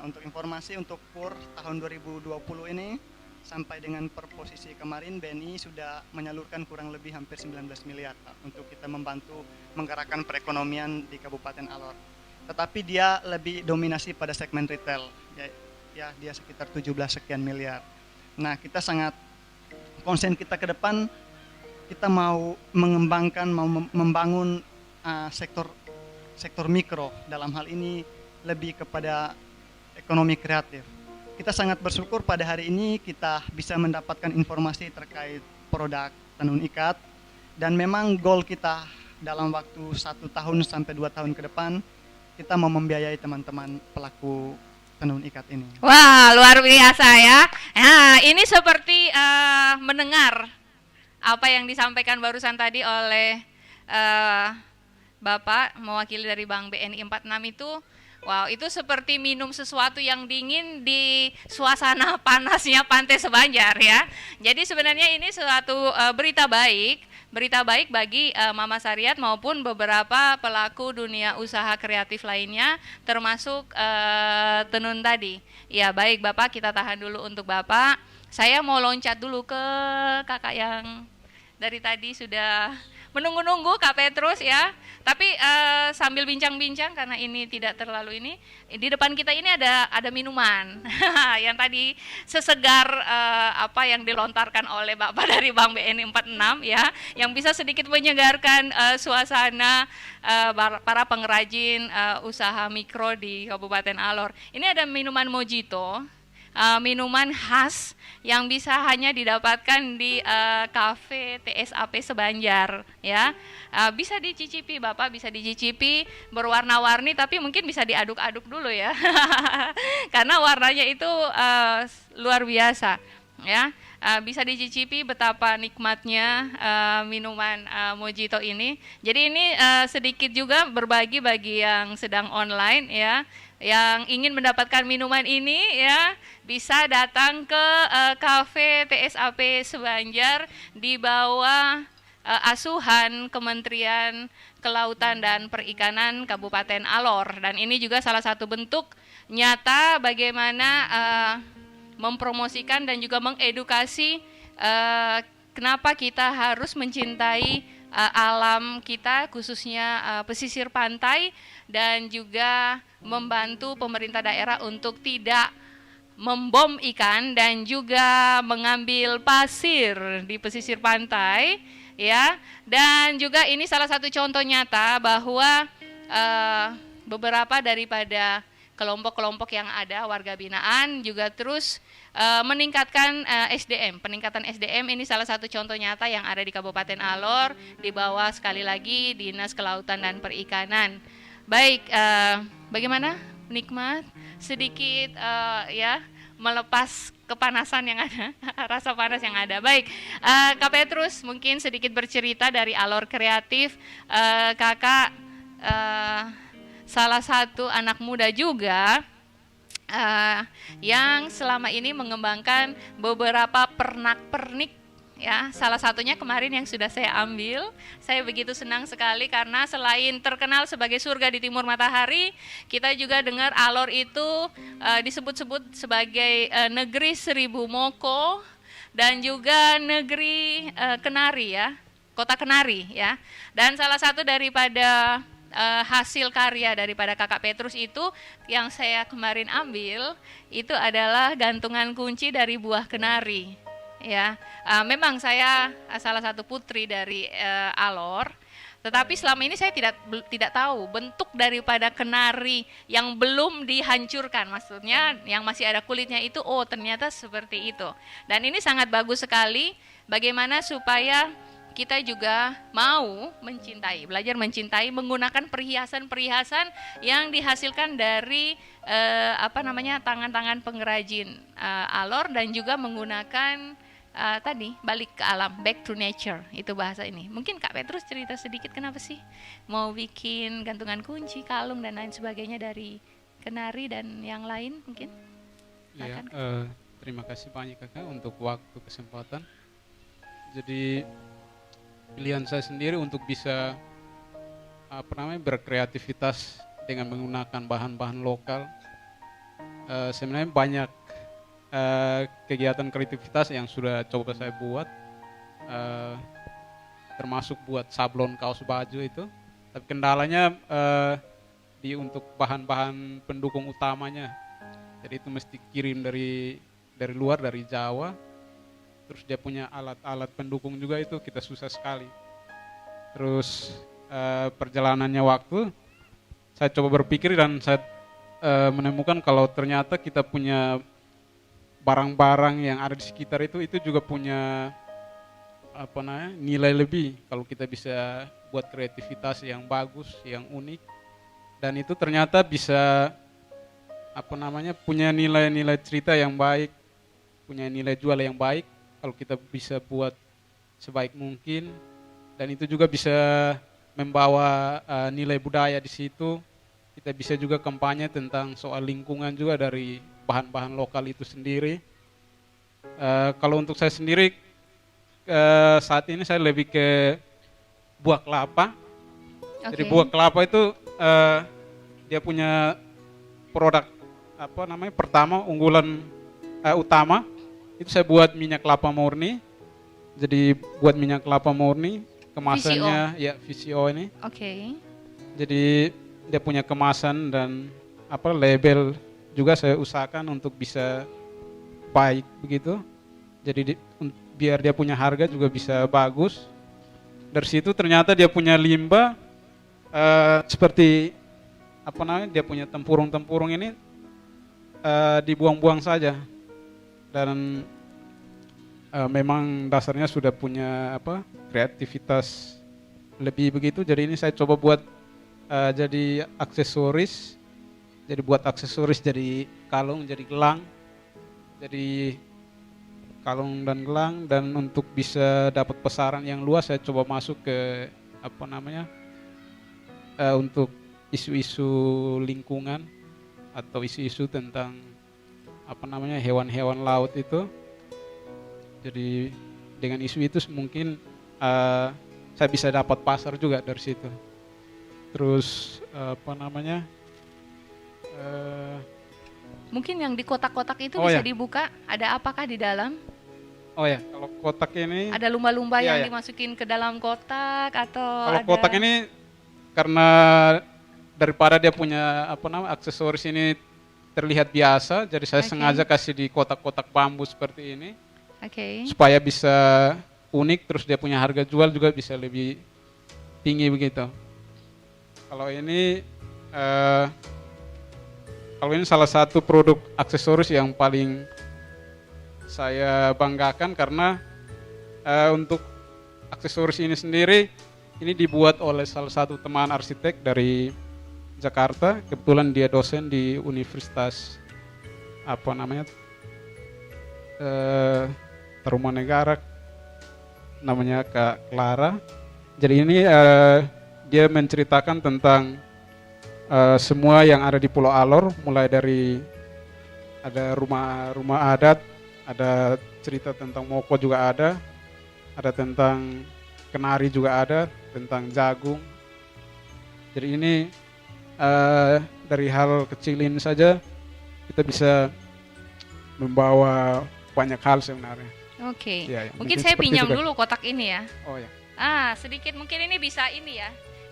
Untuk informasi, untuk PUR tahun 2020 ini sampai dengan per posisi kemarin BNI sudah menyalurkan kurang lebih hampir 19 miliar Pak, untuk kita membantu menggerakkan perekonomian di Kabupaten Alor. Tetapi dia lebih dominasi pada segmen retail, ya dia sekitar 17 sekian miliar. Nah, kita sangat konsen kita ke depan, kita mau mengembangkan, mau membangun sektor mikro, dalam hal ini lebih kepada ekonomi kreatif. Kita sangat bersyukur pada hari ini kita bisa mendapatkan informasi terkait produk tenun ikat, dan memang goal kita dalam waktu 1 tahun sampai 2 tahun ke depan, kita mau membiayai teman-teman pelaku tenun ikat ini. Wah, luar biasa ya. Nah, ini seperti mendengar apa yang disampaikan barusan tadi oleh Bapak mewakili dari Bank BNI 46 itu. Wow, itu seperti minum sesuatu yang dingin di suasana panasnya Pantai Sebanjar ya. Jadi sebenarnya ini suatu berita baik bagi Mama Sariat maupun beberapa pelaku dunia usaha kreatif lainnya, termasuk tenun tadi. Ya baik Bapak, kita tahan dulu untuk Bapak. Saya mau loncat dulu ke kakak yang dari tadi sudah menunggu-nunggu, Kak Petrus ya. Tapi sambil bincang-bincang karena ini tidak terlalu ini, di depan kita ini ada minuman yang tadi sesegar apa yang dilontarkan oleh Bapak dari Bank BNI 46 ya, yang bisa sedikit menyegarkan suasana para pengrajin usaha mikro di Kabupaten Alor. Ini ada minuman mojito, minuman khas yang bisa hanya didapatkan di kafe TSAP Sebanjar ya. Bisa dicicipi Bapak, bisa dicicipi, berwarna-warni tapi mungkin bisa diaduk-aduk dulu ya. Karena warnanya itu luar biasa ya. Bisa dicicipi betapa nikmatnya minuman mojito ini. Jadi ini sedikit juga berbagi bagi yang sedang online ya, yang ingin mendapatkan minuman ini ya, bisa datang ke kafe TSAP Sebanjar di bawah asuhan Kementerian Kelautan dan Perikanan Kabupaten Alor. Dan ini juga salah satu bentuk nyata bagaimana mempromosikan dan juga mengedukasi kenapa kita harus mencintai alam kita, khususnya pesisir pantai, dan juga membantu pemerintah daerah untuk tidak membom ikan dan juga mengambil pasir di pesisir pantai ya. Dan juga ini salah satu contoh nyata bahwa beberapa daripada kelompok-kelompok yang ada, warga binaan juga terus meningkatkan SDM. Peningkatan SDM ini salah satu contoh nyata yang ada di Kabupaten Alor, di bawah sekali lagi Dinas Kelautan dan Perikanan. Baik, bagaimana? Nikmat? Sedikit ya, melepas kepanasan yang ada, rasa panas yang ada. Baik, Kak Petrus mungkin sedikit bercerita dari Alor Kreatif. Kakak salah satu anak muda juga yang selama ini mengembangkan beberapa pernak-pernik ya. Salah satunya kemarin yang sudah saya ambil. Saya begitu senang sekali karena selain terkenal sebagai surga di timur matahari, kita juga dengar Alor itu disebut-sebut sebagai negeri seribu moko dan juga negeri kenari ya, kota kenari ya. Dan salah satu daripada hasil karya daripada Kakak Petrus itu yang saya kemarin ambil itu adalah gantungan kunci dari buah kenari ya. Memang saya salah satu putri dari Alor, tetapi selama ini saya tidak tahu bentuk daripada kenari yang belum dihancurkan, maksudnya yang masih ada kulitnya itu, oh ternyata seperti itu. Dan ini sangat bagus sekali bagaimana supaya kita juga mau mencintai, belajar mencintai menggunakan perhiasan-perhiasan yang dihasilkan dari tangan-tangan pengrajin Alor, dan juga menggunakan tadi balik ke alam, back to nature, itu bahasa ini. Mungkin Kak Petrus cerita sedikit kenapa sih mau bikin gantungan kunci, kalung dan lain sebagainya dari kenari dan yang lain mungkin? Ya, terima kasih banyak Kakak untuk waktu kesempatan. Jadi pilihan saya sendiri untuk bisa berkreativitas dengan menggunakan bahan-bahan lokal. Sebenarnya banyak kegiatan kreativitas yang sudah coba saya buat, termasuk buat sablon kaos baju itu. Tapi kendalanya untuk bahan-bahan pendukung utamanya. Jadi itu mesti kirim dari luar, dari Jawa. Terus dia punya alat-alat pendukung juga, itu kita susah sekali. Terus perjalanannya waktu, saya coba berpikir dan saya menemukan kalau ternyata kita punya barang-barang yang ada di sekitar itu juga punya nilai lebih kalau kita bisa buat kreativitas yang bagus, yang unik, dan itu ternyata bisa punya nilai-nilai cerita yang baik, punya nilai jual yang baik kalau kita bisa buat sebaik mungkin, dan itu juga bisa membawa nilai budaya di situ, kita bisa juga kampanye tentang soal lingkungan juga dari bahan-bahan lokal itu sendiri. Kalau untuk saya sendiri saat ini saya lebih ke buah kelapa. Jadi buah kelapa itu dia punya produk pertama unggulan utama itu saya buat minyak kelapa murni. Jadi buat minyak kelapa murni kemasannya ya VCO ini. Jadi dia punya kemasan dan label juga saya usahakan untuk bisa baik begitu. Jadi biar dia punya harga juga bisa bagus. Dari situ ternyata dia punya limbah seperti dia punya tempurung-tempurung ini dibuang-buang saja. Dan memang dasarnya sudah punya kreativitas lebih begitu. Jadi ini saya coba buat jadi aksesoris. Jadi buat aksesoris jadi kalung, jadi gelang. Jadi kalung dan gelang, dan untuk bisa dapat pasaran yang luas saya coba masuk ke untuk isu-isu lingkungan atau isu-isu tentang hewan-hewan laut itu. Jadi dengan isu itu mungkin saya bisa dapat pasar juga dari situ. Terus mungkin yang di kotak-kotak itu bisa dibuka, ada apakah di dalam? Oh ya, kalau kotak ini ada lumba-lumba yang dimasukin ke dalam kotak atau kalau kotak ini karena daripada dia punya aksesoris ini terlihat biasa, jadi saya sengaja kasih di kotak-kotak bambu seperti ini. Supaya bisa unik, terus dia punya harga jual juga bisa lebih tinggi begitu. Kalau ini salah satu produk aksesoris yang paling saya banggakan karena untuk aksesoris ini sendiri ini dibuat oleh salah satu teman arsitek dari Jakarta. Kebetulan dia dosen di Universitas Tarumanegara, namanya Kak Clara. Jadi ini dia menceritakan tentang semua yang ada di Pulau Alor, mulai dari ada rumah adat, ada cerita tentang moko juga ada tentang kenari juga ada, tentang jagung. Jadi ini dari hal kecil ini saja kita bisa membawa banyak hal sebenarnya. Ya, mungkin saya pinjam dulu kotak ini ya. Oh ya. Sedikit mungkin ini bisa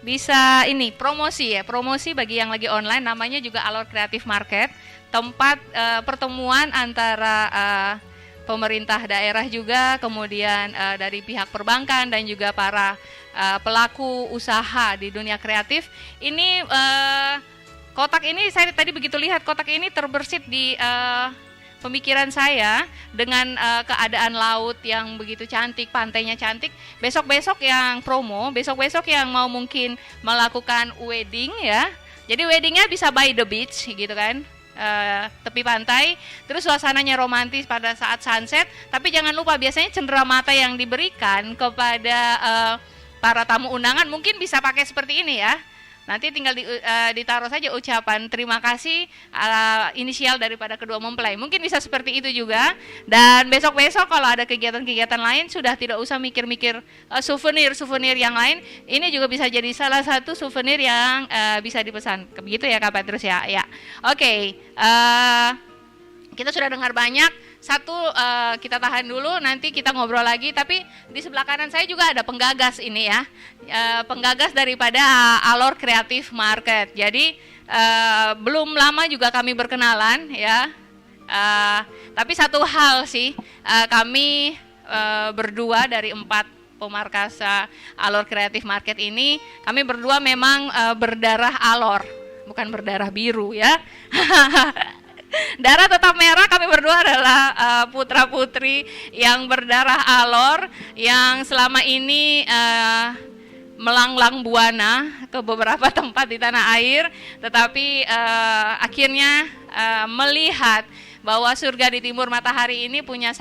bisa promosi bagi yang lagi online. Namanya juga Alor Creative Market, tempat pertemuan antara pemerintah daerah juga, kemudian dari pihak perbankan dan juga para pelaku usaha di dunia kreatif. Ini kotak ini saya tadi begitu lihat kotak ini terbersit di pemikiran saya dengan keadaan laut yang begitu cantik, pantainya cantik. Besok-besok yang promo, besok-besok yang mau mungkin melakukan wedding ya. Jadi weddingnya bisa by the beach gitu kan, tepi pantai. Terus suasananya romantis pada saat sunset. Tapi jangan lupa biasanya cenderamata yang diberikan kepada para tamu undangan mungkin bisa pakai seperti ini ya. Nanti tinggal ditaruh saja ucapan terima kasih inisial daripada kedua mempelai. Mungkin bisa seperti itu juga. Dan besok-besok kalau ada kegiatan-kegiatan lain sudah tidak usah mikir-mikir souvenir yang lain. Ini juga bisa jadi salah satu souvenir yang bisa dipesan. Begitu ya Kak Petrus ya. Oke. Kita sudah dengar banyak. Satu kita tahan dulu, nanti kita ngobrol lagi. Tapi di sebelah kanan saya juga ada penggagas ini ya, penggagas daripada Alor Creative Market. Jadi belum lama juga kami berkenalan ya. Tapi satu hal sih, kami berdua dari 4 pemarkas Alor Creative Market ini, kami berdua memang berdarah Alor, bukan berdarah biru ya. Darah tetap merah, kami berdua adalah putra-putri yang berdarah Alor, yang selama ini melanglang buana ke beberapa tempat di tanah air, tetapi akhirnya melihat bahwa surga di timur matahari ini punya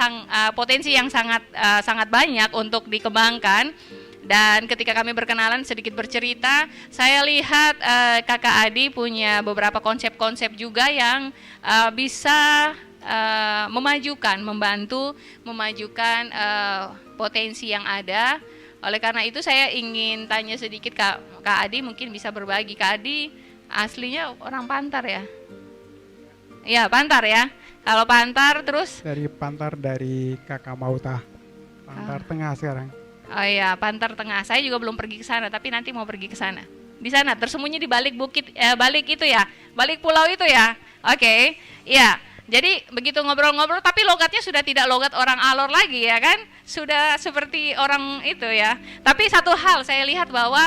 potensi yang sangat banyak untuk dikembangkan. Dan ketika kami berkenalan sedikit bercerita, saya lihat Kakak Adi punya beberapa konsep-konsep juga yang bisa memajukan, membantu memajukan potensi yang ada. Oleh karena itu saya ingin tanya sedikit Kak Adi, mungkin bisa berbagi. Kak Adi aslinya orang Pantar ya? Iya, Pantar ya. Kalau Pantar terus? Dari Pantar, dari Kakak Mauta. Pantar Tengah sekarang. Oh iya, Pantar Tengah. Saya juga belum pergi ke sana, tapi nanti mau pergi ke sana. Di sana tersembunyi di balik bukit, balik itu ya, balik pulau itu ya. Oke, ya. Jadi begitu ngobrol-ngobrol, tapi logatnya sudah tidak logat orang Alor lagi ya kan? Sudah seperti orang itu ya. Tapi satu hal saya lihat bahwa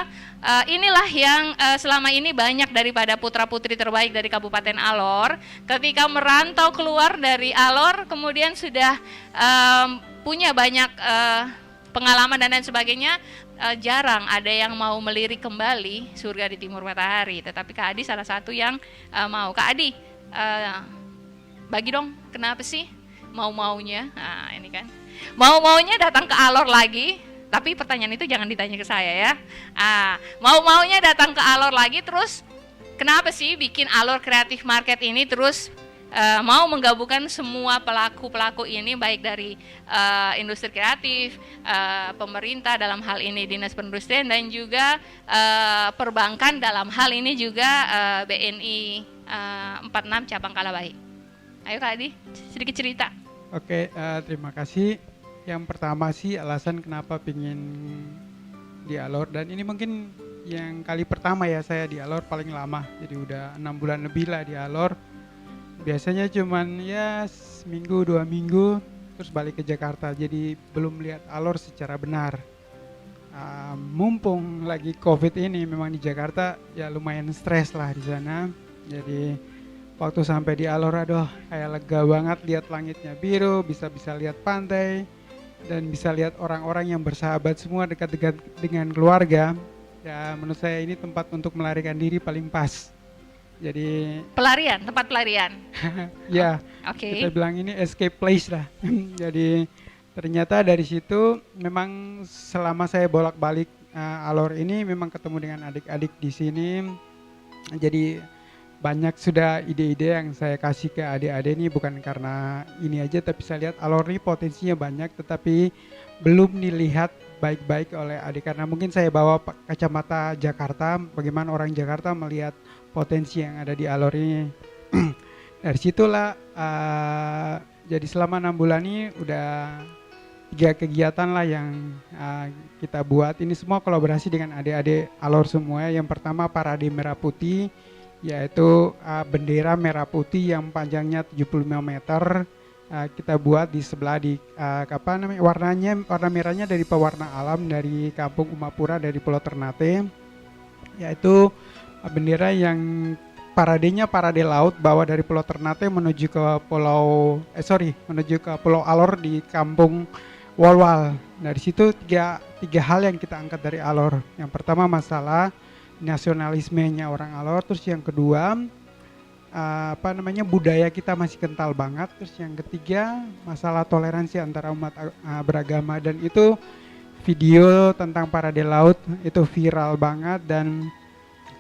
inilah yang selama ini banyak daripada putra-putri terbaik dari Kabupaten Alor. Ketika merantau keluar dari Alor, kemudian sudah punya banyak pengalaman dan lain sebagainya, jarang ada yang mau melirik kembali surga di timur matahari. Tetapi Kak Adi salah satu yang mau. Kak Adi, bagi dong, kenapa sih mau-maunya? Nah, ini kan. Mau-maunya datang ke Alor lagi, tapi pertanyaan itu jangan ditanya ke saya ya. Mau-maunya datang ke Alor lagi, terus kenapa sih bikin Alor Creative Market ini terus mau menggabungkan semua pelaku-pelaku ini, baik dari industri kreatif, pemerintah dalam hal ini Dinas Perindustrian, dan juga perbankan dalam hal ini juga BNI 46 cabang Kalabahi. Ayo Kak Adi, sedikit cerita. Oke, terima kasih. Yang pertama sih alasan kenapa pingin di Alor, dan ini mungkin yang kali pertama ya saya di Alor paling lama, jadi udah 6 bulan lebih lah di Alor. Biasanya cuman ya seminggu 2 minggu terus balik ke Jakarta, jadi belum lihat Alor secara benar. Mumpung lagi COVID ini, memang di Jakarta ya lumayan stres lah di sana. Jadi waktu sampai di Alor, aduh kayak lega banget, lihat langitnya biru, bisa lihat pantai, dan bisa lihat orang-orang yang bersahabat semua, dekat-dekat dengan keluarga. Ya menurut saya ini tempat untuk melarikan diri paling pas. Jadi Pelarian, tempat pelarian. ya, Oke. kita bilang ini escape place lah. Jadi ternyata dari situ memang selama saya bolak-balik Alor ini memang ketemu dengan adik-adik di sini. Jadi banyak sudah ide-ide yang saya kasih ke adik-adik ini, bukan karena ini aja, tapi saya lihat Alor ini potensinya banyak, tetapi belum dilihat baik-baik oleh adik, karena mungkin saya bawa kacamata Jakarta, bagaimana orang Jakarta melihat potensi yang ada di Alor ini. Dari situlah jadi selama 6 bulan ini udah 3 kegiatan lah yang kita buat. Ini semua kolaborasi dengan adik-adik Alor semua. Yang pertama Parade Merah Putih, yaitu bendera merah putih yang panjangnya 75 meter. Kita buat di sebelah di warna merahnya dari pewarna alam dari Kampung Umapura dari Pulau Ternate, yaitu bendera yang paradenya parade laut, bawa dari Pulau Ternate menuju ke Pulau Alor di Kampung Walwal. Dari situ tiga hal yang kita angkat dari Alor. Yang pertama masalah nasionalismenya orang Alor, terus yang kedua budaya kita masih kental banget, terus yang ketiga masalah toleransi antara umat beragama. Dan itu video tentang parade laut itu viral banget, dan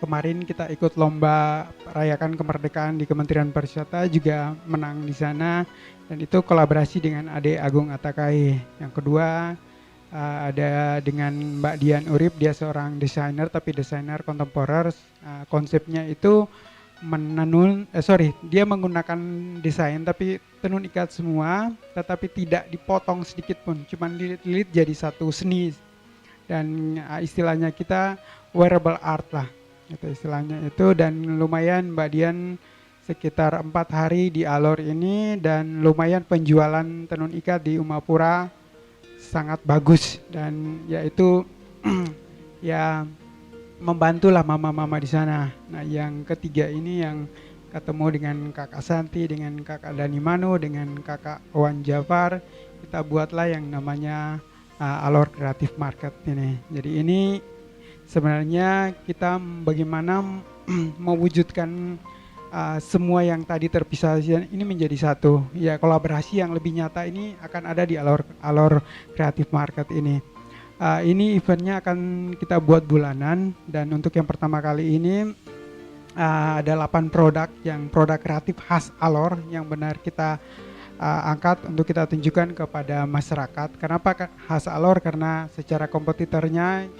kemarin kita ikut lomba rayakan kemerdekaan di Kementerian Pariwisata juga menang di sana, dan itu kolaborasi dengan Ade Agung Atakai. Yang kedua ada dengan Mbak Dian Urip, dia seorang desainer tapi desainer kontemporer. Konsepnya itu dia menggunakan desain tapi tenun ikat semua, tetapi tidak dipotong sedikit pun, cuman dililit jadi satu seni, dan istilahnya kita wearable art lah itu istilahnya itu. Dan lumayan Mbak Dian sekitar 4 hari di Alor ini, dan lumayan penjualan tenun ikat di Umapura sangat bagus, dan yaitu ya membantulah mama-mama di sana. Nah, yang ketiga ini yang ketemu dengan Kakak Santi, dengan Kakak Dani Manu, dengan Kakak Wan Jafar, kita buatlah yang namanya Alor Creative Market ini. Jadi ini sebenarnya kita bagaimana mewujudkan semua yang tadi terpisah ini menjadi satu. Ya, kolaborasi yang lebih nyata ini akan ada di Alor Creative Market ini. Ini eventnya akan kita buat bulanan, dan untuk yang pertama kali ini ada 8 produk yang produk kreatif khas Alor yang benar kita angkat untuk kita tunjukkan kepada masyarakat. Kenapa khas Alor? Karena secara kompetitornya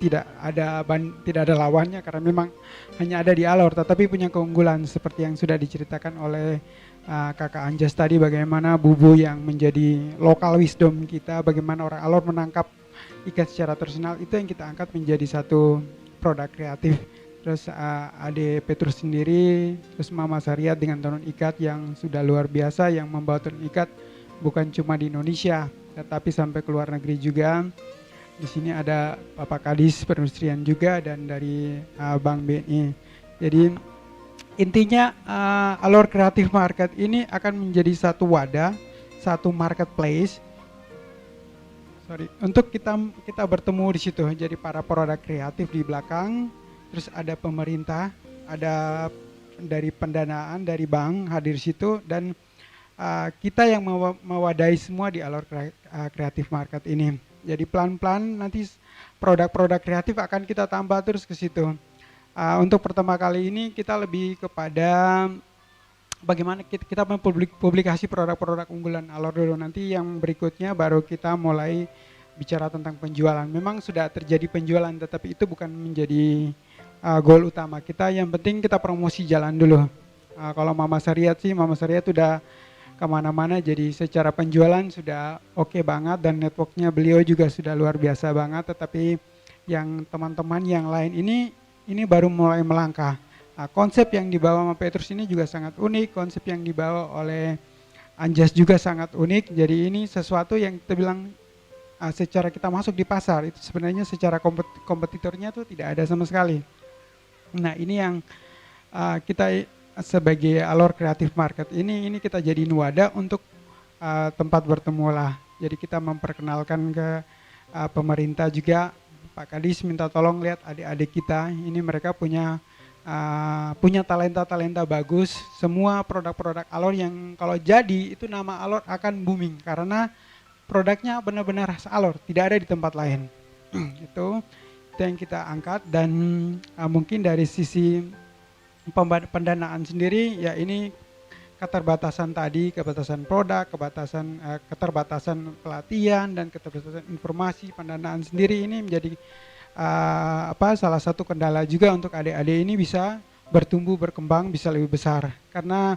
tidak ada lawannya, karena memang hanya ada di Alor, tetapi punya keunggulan seperti yang sudah diceritakan oleh Kakak Anjas tadi, bagaimana bubu yang menjadi local wisdom kita, bagaimana orang Alor menangkap ikan secara tradisional, itu yang kita angkat menjadi satu produk kreatif. Terus Ade Petrus sendiri, terus Mama Sariat dengan tenun ikat yang sudah luar biasa, yang membawa tenun ikat bukan cuma di Indonesia, tetapi sampai ke luar negeri juga. Di sini ada Bapak Kadis Perindustrian juga, dan dari Bank BNI. Jadi intinya Alor Creative Market ini akan menjadi satu wadah, satu marketplace. Untuk kita bertemu di situ. Jadi para produk kreatif di belakang, terus ada pemerintah, ada dari pendanaan dari bank hadir di situ, dan kita yang mewadahi semua di Alor Creative Market ini. Jadi pelan-pelan nanti produk-produk kreatif akan kita tambah terus ke situ. Untuk pertama kali ini kita lebih kepada bagaimana kita mempublikasi produk-produk unggulan Alor dulu. Nanti yang berikutnya baru kita mulai bicara tentang penjualan. Memang sudah terjadi penjualan, tetapi itu bukan menjadi goal utama kita. Yang penting kita promosi jalan dulu. Kalau Mama Sariat udah kemana-mana, jadi secara penjualan sudah oke banget, dan networknya beliau juga sudah luar biasa banget. Tetapi yang teman-teman yang lain ini baru mulai melangkah. Konsep yang dibawa sama Petrus ini juga sangat unik, konsep yang dibawa oleh Anjas juga sangat unik. Jadi ini sesuatu yang kita bilang secara kita masuk di pasar itu sebenarnya secara kompetitornya tuh tidak ada sama sekali. Nah ini yang kita sebagai Alor Creative Market ini kita jadiin wadah untuk tempat bertemu lah. Jadi kita memperkenalkan ke pemerintah juga. Pak Kadis minta tolong lihat adik-adik kita, ini mereka punya talenta-talenta bagus. Semua produk-produk Alor yang kalau jadi itu nama Alor akan booming, karena produknya benar-benar khas Alor, tidak ada di tempat lain. Itu yang kita angkat. Dan mungkin dari sisi pendanaan sendiri, ya ini keterbatasan tadi, keterbatasan produk, keterbatasan pelatihan, dan keterbatasan informasi pendanaan sendiri ini menjadi salah satu kendala juga untuk adik-adik ini bisa bertumbuh, berkembang, bisa lebih besar. Karena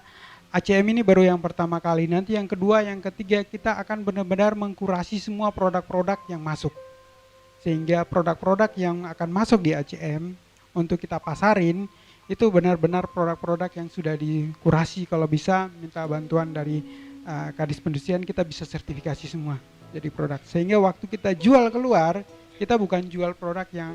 ACM ini baru yang pertama kali, nanti yang kedua, yang ketiga kita akan benar-benar mengkurasi semua produk-produk yang masuk. Sehingga produk-produk yang akan masuk di ACM untuk kita pasarin, itu benar-benar produk-produk yang sudah dikurasi. Kalau bisa minta bantuan dari Kadis Pendustrian, kita bisa sertifikasi semua jadi produk. Sehingga waktu kita jual keluar, kita bukan jual produk yang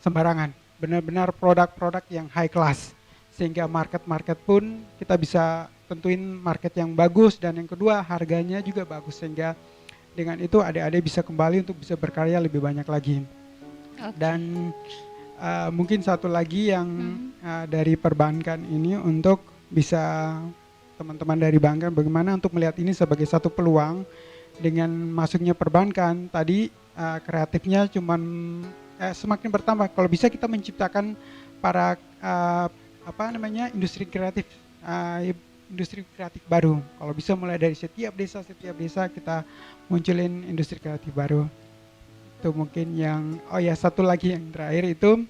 sembarangan, benar-benar produk-produk yang high class. Sehingga market pun kita bisa tentuin market yang bagus, dan yang kedua harganya juga bagus. Sehingga dengan itu adik-adik bisa kembali untuk bisa berkarya lebih banyak lagi. Okay. Dan mungkin satu lagi yang dari perbankan ini, untuk bisa teman-teman dari bankan bagaimana untuk melihat ini sebagai satu peluang dengan masuknya perbankan. Tadi kreatifnya cuman semakin bertambah. Kalau bisa kita menciptakan para industri kreatif baru. Kalau bisa mulai dari setiap desa kita munculin industri kreatif baru. Itu mungkin yang satu lagi yang terakhir itu,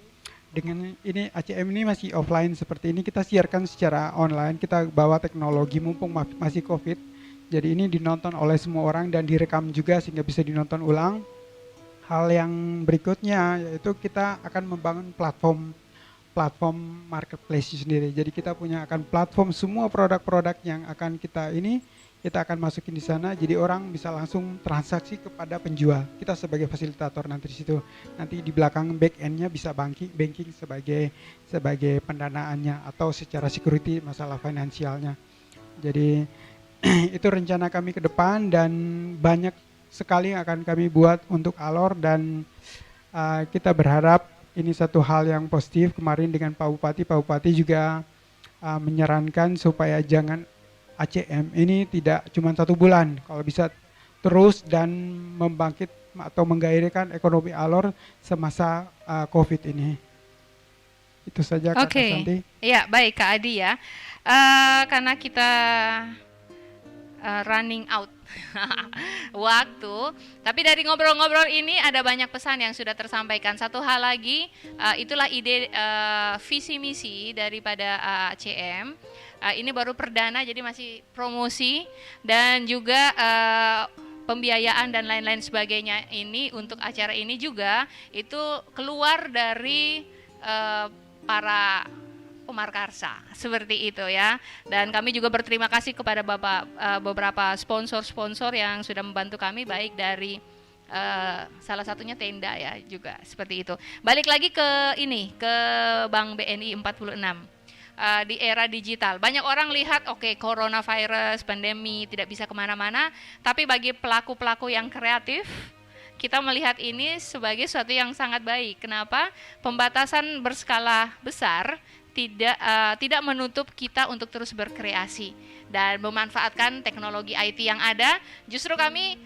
dengan ini ACM ini masih offline seperti ini, kita siarkan secara online, kita bawa teknologi mumpung masih COVID. Jadi ini dinonton oleh semua orang dan direkam juga sehingga bisa dinonton ulang. Hal yang berikutnya yaitu kita akan membangun platform marketplace sendiri. Jadi kita akan platform semua produk-produk yang akan kita akan masukin di sana, jadi orang bisa langsung transaksi kepada penjual. Kita sebagai fasilitator nanti di situ. Nanti di belakang back end-nya bisa banking sebagai pendanaannya, atau secara security masalah finansialnya. Jadi itu rencana kami ke depan, dan banyak sekali yang akan kami buat untuk Alor, dan kita berharap ini satu hal yang positif. Kemarin dengan Pak Bupati juga menyarankan supaya jangan ACM ini tidak cuma 1 bulan, kalau bisa terus dan membangkit atau menggairahkan ekonomi Alor semasa COVID ini. Itu saja Kak Oke. Santi. Ya, baik Kak Adi ya. Karena kita running out waktu, tapi dari ngobrol-ngobrol ini ada banyak pesan yang sudah tersampaikan. Satu hal lagi, itulah ide visi misi daripada ACM. Ini baru perdana, jadi masih promosi dan juga pembiayaan dan lain-lain sebagainya. Ini untuk acara ini juga itu keluar dari para pemarkarsa seperti itu ya. Dan kami juga berterima kasih kepada beberapa sponsor-sponsor yang sudah membantu kami, baik dari salah satunya tenda ya juga seperti itu. Balik lagi ke Bank BNI 46. Di era digital, banyak orang lihat coronavirus, pandemi, tidak bisa kemana-mana, tapi bagi pelaku-pelaku yang kreatif, kita melihat ini sebagai sesuatu yang sangat baik. Kenapa? Pembatasan berskala besar tidak menutup kita untuk terus berkreasi dan memanfaatkan teknologi IT yang ada. Justru kami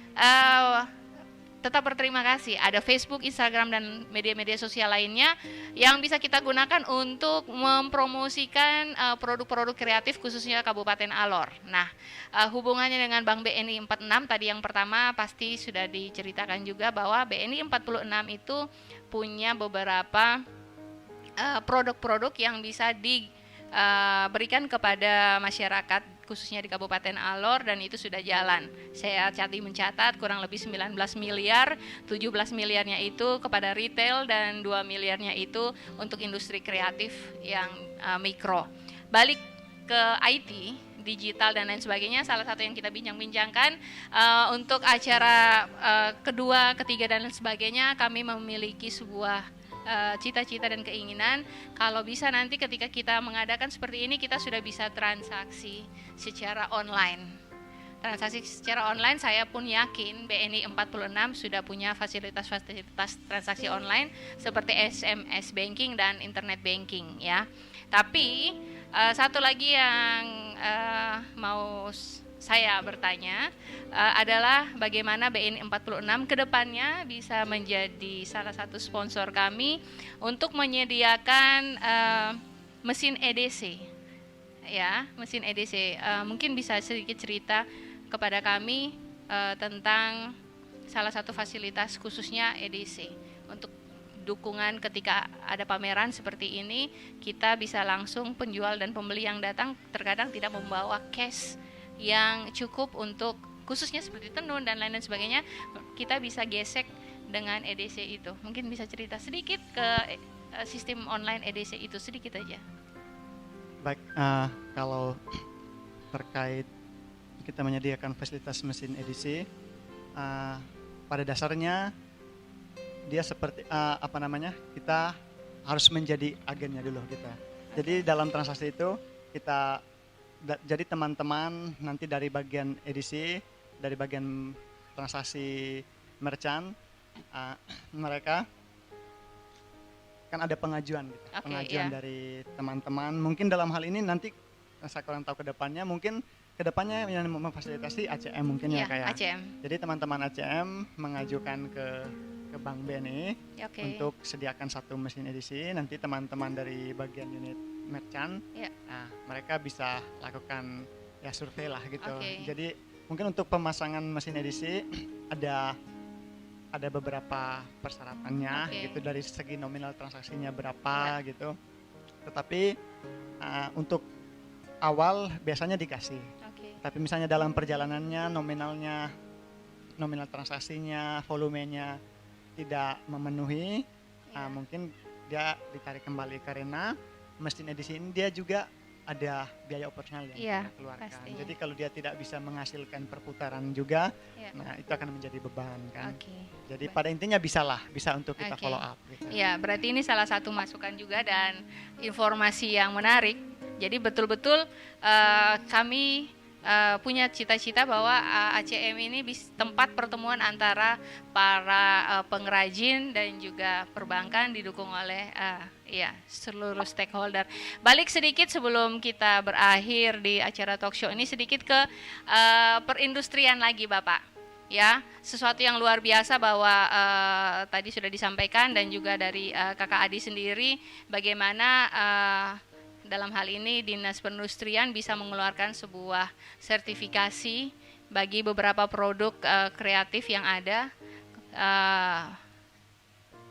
tetap berterima kasih ada Facebook, Instagram, dan media-media sosial lainnya yang bisa kita gunakan untuk mempromosikan produk-produk kreatif khususnya Kabupaten Alor. Nah, hubungannya dengan Bank BNI 46 tadi yang pertama pasti sudah diceritakan juga bahwa BNI 46 itu punya beberapa produk-produk yang bisa diberikan kepada masyarakat khususnya di Kabupaten Alor, dan itu sudah jalan. Saya mencatat kurang lebih 19 miliar, 17 miliarnya itu kepada retail dan 2 miliarnya itu untuk industri kreatif yang mikro. Balik ke IT, digital dan lain sebagainya, salah satu yang kita bincang-bincangkan untuk acara kedua, ketiga dan lain sebagainya, kami memiliki sebuah cita-cita dan keinginan kalau bisa nanti ketika kita mengadakan seperti ini kita sudah bisa transaksi secara online. Transaksi secara online, saya pun yakin BNI 46 sudah punya fasilitas-fasilitas transaksi online seperti SMS banking dan internet banking ya. Tapi satu lagi yang mau saya bertanya adalah bagaimana BNI 46 ke depannya bisa menjadi salah satu sponsor kami untuk menyediakan mesin EDC. Ya, mesin EDC. Mungkin bisa sedikit cerita kepada kami tentang salah satu fasilitas khususnya EDC untuk dukungan ketika ada pameran seperti ini, kita bisa langsung penjual dan pembeli yang datang terkadang tidak membawa cash yang cukup untuk khususnya seperti tenun dan lain-lain sebagainya, kita bisa gesek dengan EDC itu. Mungkin bisa cerita sedikit ke sistem online EDC itu sedikit aja. Baik, kalau terkait kita menyediakan fasilitas mesin EDC, pada dasarnya dia seperti kita harus menjadi agennya dulu kita. Jadi dalam transaksi itu jadi teman-teman nanti dari bagian edisi, dari bagian transaksi merchant, mereka kan ada pengajuan gitu. Pengajuan dari teman-teman. Mungkin dalam hal ini nanti saya kurang tahu kedepannya yang memfasilitasi ACM mungkin ya kayak. ACM. Jadi teman-teman ACM mengajukan ke Bank BNI untuk sediakan satu mesin edisi. Nanti teman-teman dari bagian unit merchant, mereka bisa lakukan survei lah gitu. Jadi mungkin untuk pemasangan mesin edisi ada beberapa persyaratannya gitu, dari segi nominal transaksinya berapa gitu. Tetapi untuk awal biasanya dikasih. Tapi misalnya dalam perjalanannya nominal transaksinya, volumenya tidak memenuhi, mungkin dia ditarik kembali karena mesin edisi ini dia juga ada biaya operasional yang kita keluarkan. Pastinya. Jadi kalau dia tidak bisa menghasilkan perputaran juga, nah itu akan menjadi beban kan. Jadi pada intinya bisa untuk kita follow up. Gitu. Ya, berarti ini salah satu masukan juga dan informasi yang menarik. Jadi betul-betul kami punya cita-cita bahwa ACM ini tempat pertemuan antara para pengrajin dan juga perbankan didukung oleh seluruh stakeholder. Balik sedikit sebelum kita berakhir di acara talk show ini sedikit ke perindustrian lagi Bapak. ya, sesuatu yang luar biasa bahwa tadi sudah disampaikan dan juga dari Kakak Adi sendiri bagaimana dalam hal ini Dinas Perindustrian bisa mengeluarkan sebuah sertifikasi bagi beberapa produk kreatif yang ada,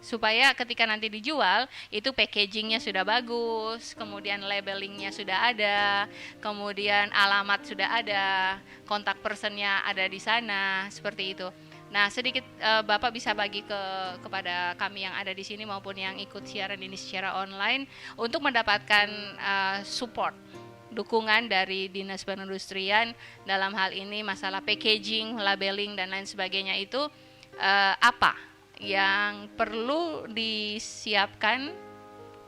supaya ketika nanti dijual itu packagingnya sudah bagus, kemudian labelingnya sudah ada, kemudian alamat sudah ada, kontak personnya ada di sana, seperti itu. Nah, sedikit Bapak bisa bagi kepada kami yang ada di sini maupun yang ikut siaran ini secara online untuk mendapatkan support, dukungan dari Dinas Perindustrian dalam hal ini masalah packaging, labeling dan lain sebagainya itu apa yang perlu disiapkan,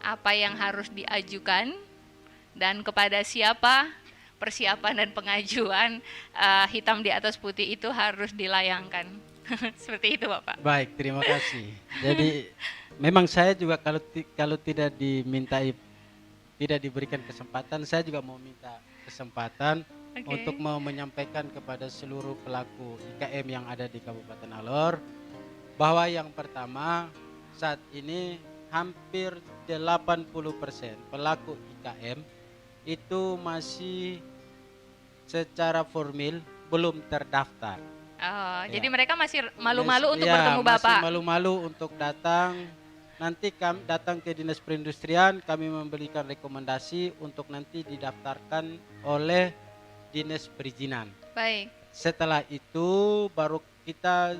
apa yang harus diajukan, dan kepada siapa persiapan dan pengajuan hitam di atas putih itu harus dilayangkan. Seperti itu Bapak. Baik, terima kasih. Jadi memang saya juga kalau tidak diberikan kesempatan, saya juga mau minta kesempatan untuk mau menyampaikan kepada seluruh pelaku IKM yang ada di Kabupaten Alor, bahwa yang pertama saat ini hampir 80% pelaku IKM itu masih secara formal belum terdaftar. Jadi mereka masih malu-malu untuk bertemu Bapak. Masih malu-malu untuk datang. Nanti kami datang ke Dinas Perindustrian, kami memberikan rekomendasi untuk nanti didaftarkan oleh Dinas Perizinan. Baik. Setelah itu baru kita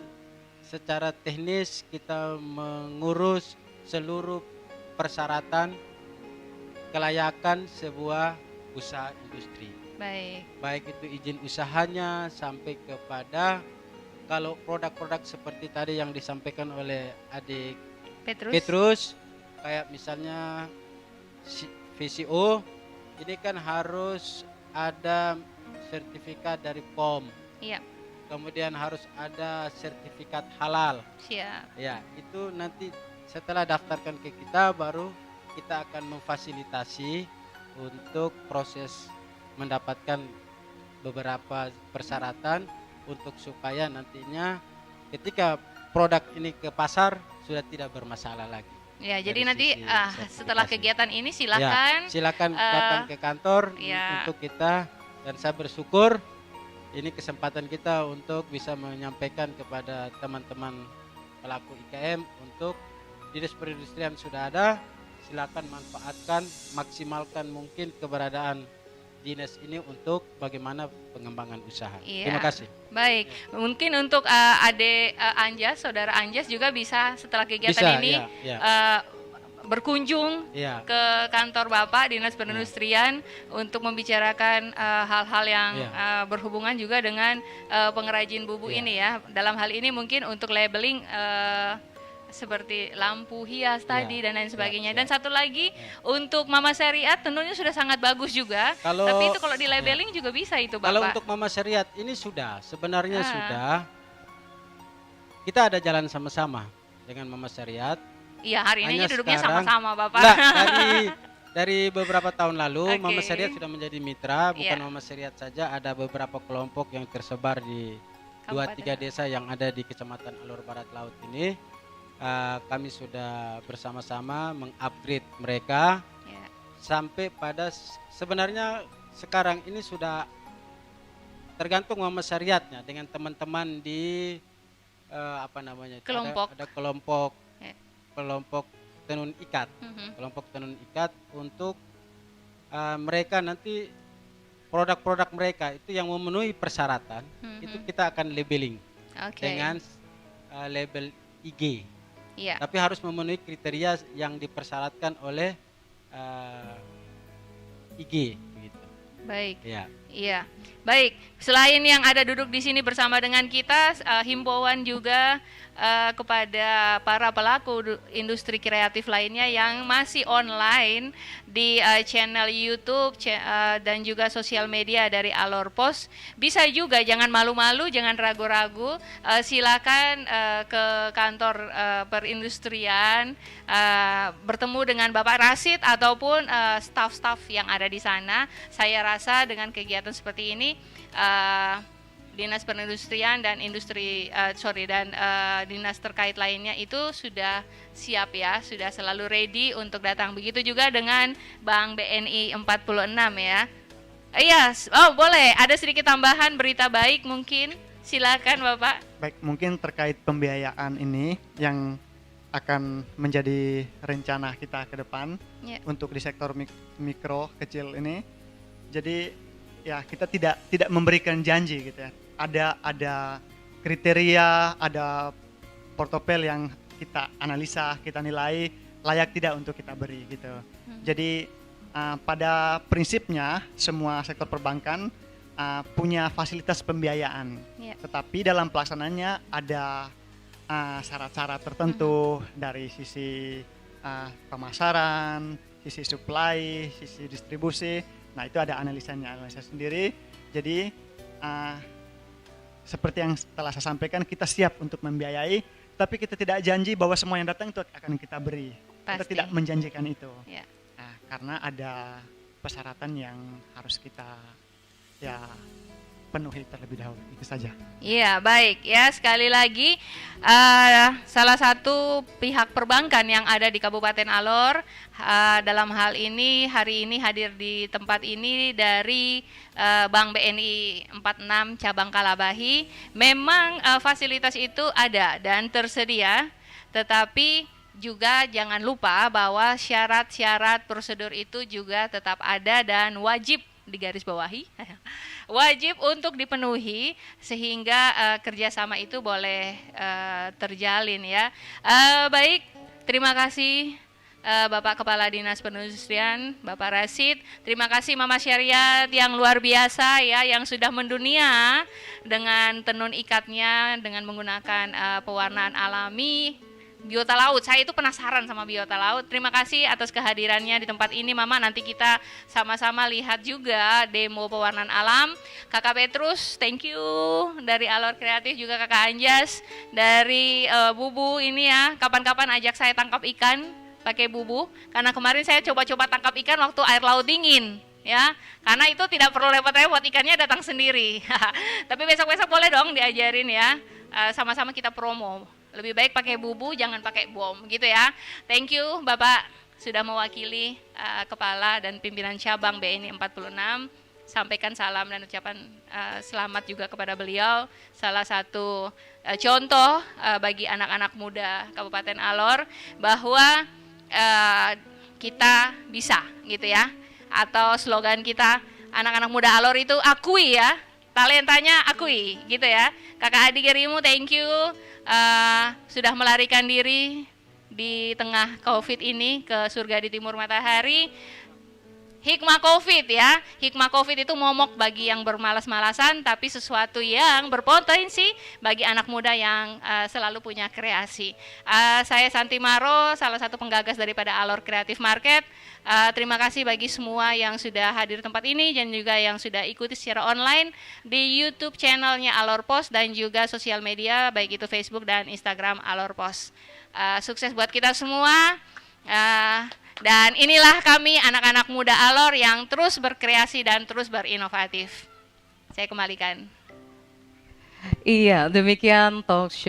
secara teknis kita mengurus seluruh persyaratan kelayakan sebuah usaha industri. Baik itu izin usahanya sampai kepada kalau produk-produk seperti tadi yang disampaikan oleh adik Petrus kayak misalnya VCO ini kan harus ada sertifikat dari POM. Iya. Kemudian harus ada sertifikat halal. Siap. Ya, itu nanti setelah daftarkan ke kita baru kita akan memfasilitasi untuk proses mendapatkan beberapa persyaratan untuk supaya nantinya ketika produk ini ke pasar sudah tidak bermasalah lagi. Ya, jadi nanti setelah kegiatan ini silakan datang ke kantor untuk kita, dan saya bersyukur ini kesempatan kita untuk bisa menyampaikan kepada teman-teman pelaku IKM untuk Dinas Perindustrian sudah ada, silakan manfaatkan, maksimalkan mungkin keberadaan dinas ini untuk bagaimana pengembangan usaha. Terima kasih. Baik, mungkin untuk adik Anjas, saudara Anjas juga bisa setelah kegiatan ini berkunjung ke kantor Bapak Dinas Perindustrian untuk membicarakan hal-hal yang berhubungan juga dengan pengrajin bubu ini ya. Dalam hal ini mungkin untuk labeling seperti lampu hias tadi dan lain sebagainya. Dan satu lagi untuk Mama Syariat tentunya sudah sangat bagus juga. Tapi itu kalau di labeling juga bisa itu Bapak. Kalau untuk Mama Syariat ini sebenarnya sudah kita ada jalan sama-sama dengan Mama Syariat. Iya, hari ini duduknya sama-sama Bapak. Enggak, dari beberapa tahun lalu Mama Syariat sudah menjadi mitra. Bukan Mama Syariat saja, ada beberapa kelompok yang tersebar di 2-3 desa yang ada di Kecamatan Alor Barat Laut ini. Kami sudah bersama-sama mengupgrade mereka sampai pada sebenarnya sekarang ini sudah tergantung Mama Syariatnya dengan teman-teman di kelompok. Ada kelompok tenun ikat, kelompok tenun ikat untuk mereka nanti produk-produk mereka itu yang memenuhi persyaratan itu kita akan labeling dengan label IG. Tapi harus memenuhi kriteria yang dipersyaratkan oleh IG. Gitu. Baik. Iya. Baik. Selain yang ada duduk di sini bersama dengan kita, himbauan juga kepada para pelaku industri kreatif lainnya yang masih online di channel YouTube dan juga sosial media dari Alor Pos. Bisa juga, jangan malu-malu, jangan ragu-ragu, silakan ke kantor perindustrian, bertemu dengan Bapak Rasid ataupun staf-staf yang ada di sana. Saya rasa dengan kegiatan seperti ini Dinas Perindustrian dan dinas terkait lainnya itu sudah siap ya, sudah selalu ready untuk datang. Begitu juga dengan Bank BNI 46 ya. Iya, boleh. Ada sedikit tambahan berita baik mungkin. Silakan Bapak. Baik, mungkin terkait pembiayaan ini yang akan menjadi rencana kita ke depan untuk di sektor mikro kecil ini. Jadi ya kita tidak memberikan janji gitu ya. Ada kriteria, ada portofel yang kita analisa, kita nilai layak tidak untuk kita beri gitu. Jadi pada prinsipnya semua sektor perbankan punya fasilitas pembiayaan, tetapi dalam pelaksanaannya ada syarat-syarat tertentu dari sisi pemasaran, sisi supply, sisi distribusi. Nah itu ada analisa sendiri. Jadi seperti yang telah saya sampaikan, kita siap untuk membiayai, tapi kita tidak janji bahwa semua yang datang itu akan kita beri. Kita tidak menjanjikan itu. Nah, karena ada persyaratan yang harus kita penuhi terlebih dahulu. Itu saja. Iya, baik ya. Sekali lagi, salah satu pihak perbankan yang ada di Kabupaten Alor dalam hal ini hari ini hadir di tempat ini dari Bank BNI 46 cabang Kalabahi. Memang fasilitas itu ada dan tersedia, tetapi juga jangan lupa bahwa syarat-syarat prosedur itu juga tetap ada dan wajib digarisbawahi, wajib untuk dipenuhi sehingga kerjasama itu boleh terjalin ya. Baik, terima kasih Bapak Kepala Dinas Perindustrian, Bapak Rasid. Terima kasih Mama Syariat yang luar biasa ya, yang sudah mendunia dengan tenun ikatnya dengan menggunakan pewarnaan alami. Biota laut, saya itu penasaran sama biota laut. Terima kasih atas kehadirannya di tempat ini Mama. Nanti kita sama-sama lihat juga demo pewarnaan alam. Kakak Petrus, thank you. Dari Alor Kreatif juga Kakak Anjas. Dari Bubu ini ya, kapan-kapan ajak saya tangkap ikan pakai Bubu. Karena kemarin saya coba-coba tangkap ikan waktu air laut dingin. Ya, karena itu tidak perlu repot-repot, ikannya datang sendiri. Tapi besok-besok boleh dong diajarin ya. Sama-sama kita promo. Lebih baik pakai Bubu, jangan pakai bom, gitu ya. Thank you Bapak sudah mewakili Kepala dan Pimpinan Cabang BNI 46. Sampaikan salam dan ucapan selamat juga kepada beliau. Salah satu contoh bagi anak-anak muda Kabupaten Alor bahwa kita bisa, gitu ya. Atau slogan kita, anak-anak muda Alor itu akui ya, talentanya akui, gitu ya. Kakak Adi Gerimu, thank you. Sudah melarikan diri di tengah COVID ini ke surga di timur matahari. Hikmah COVID ya, hikmah COVID itu momok bagi yang bermalas-malasan, tapi sesuatu yang berpotensi bagi anak muda yang selalu punya kreasi. Saya Santi Maro, salah satu penggagas daripada Alor Creative Market. Terima kasih bagi semua yang sudah hadir di tempat ini dan juga yang sudah ikuti secara online di YouTube channelnya Alor Pos dan juga sosial media baik itu Facebook dan Instagram Alor Pos. Sukses buat kita semua. Dan inilah kami anak-anak muda Alor yang terus berkreasi dan terus berinovatif. Saya kembalikan. Iya, demikian talk show.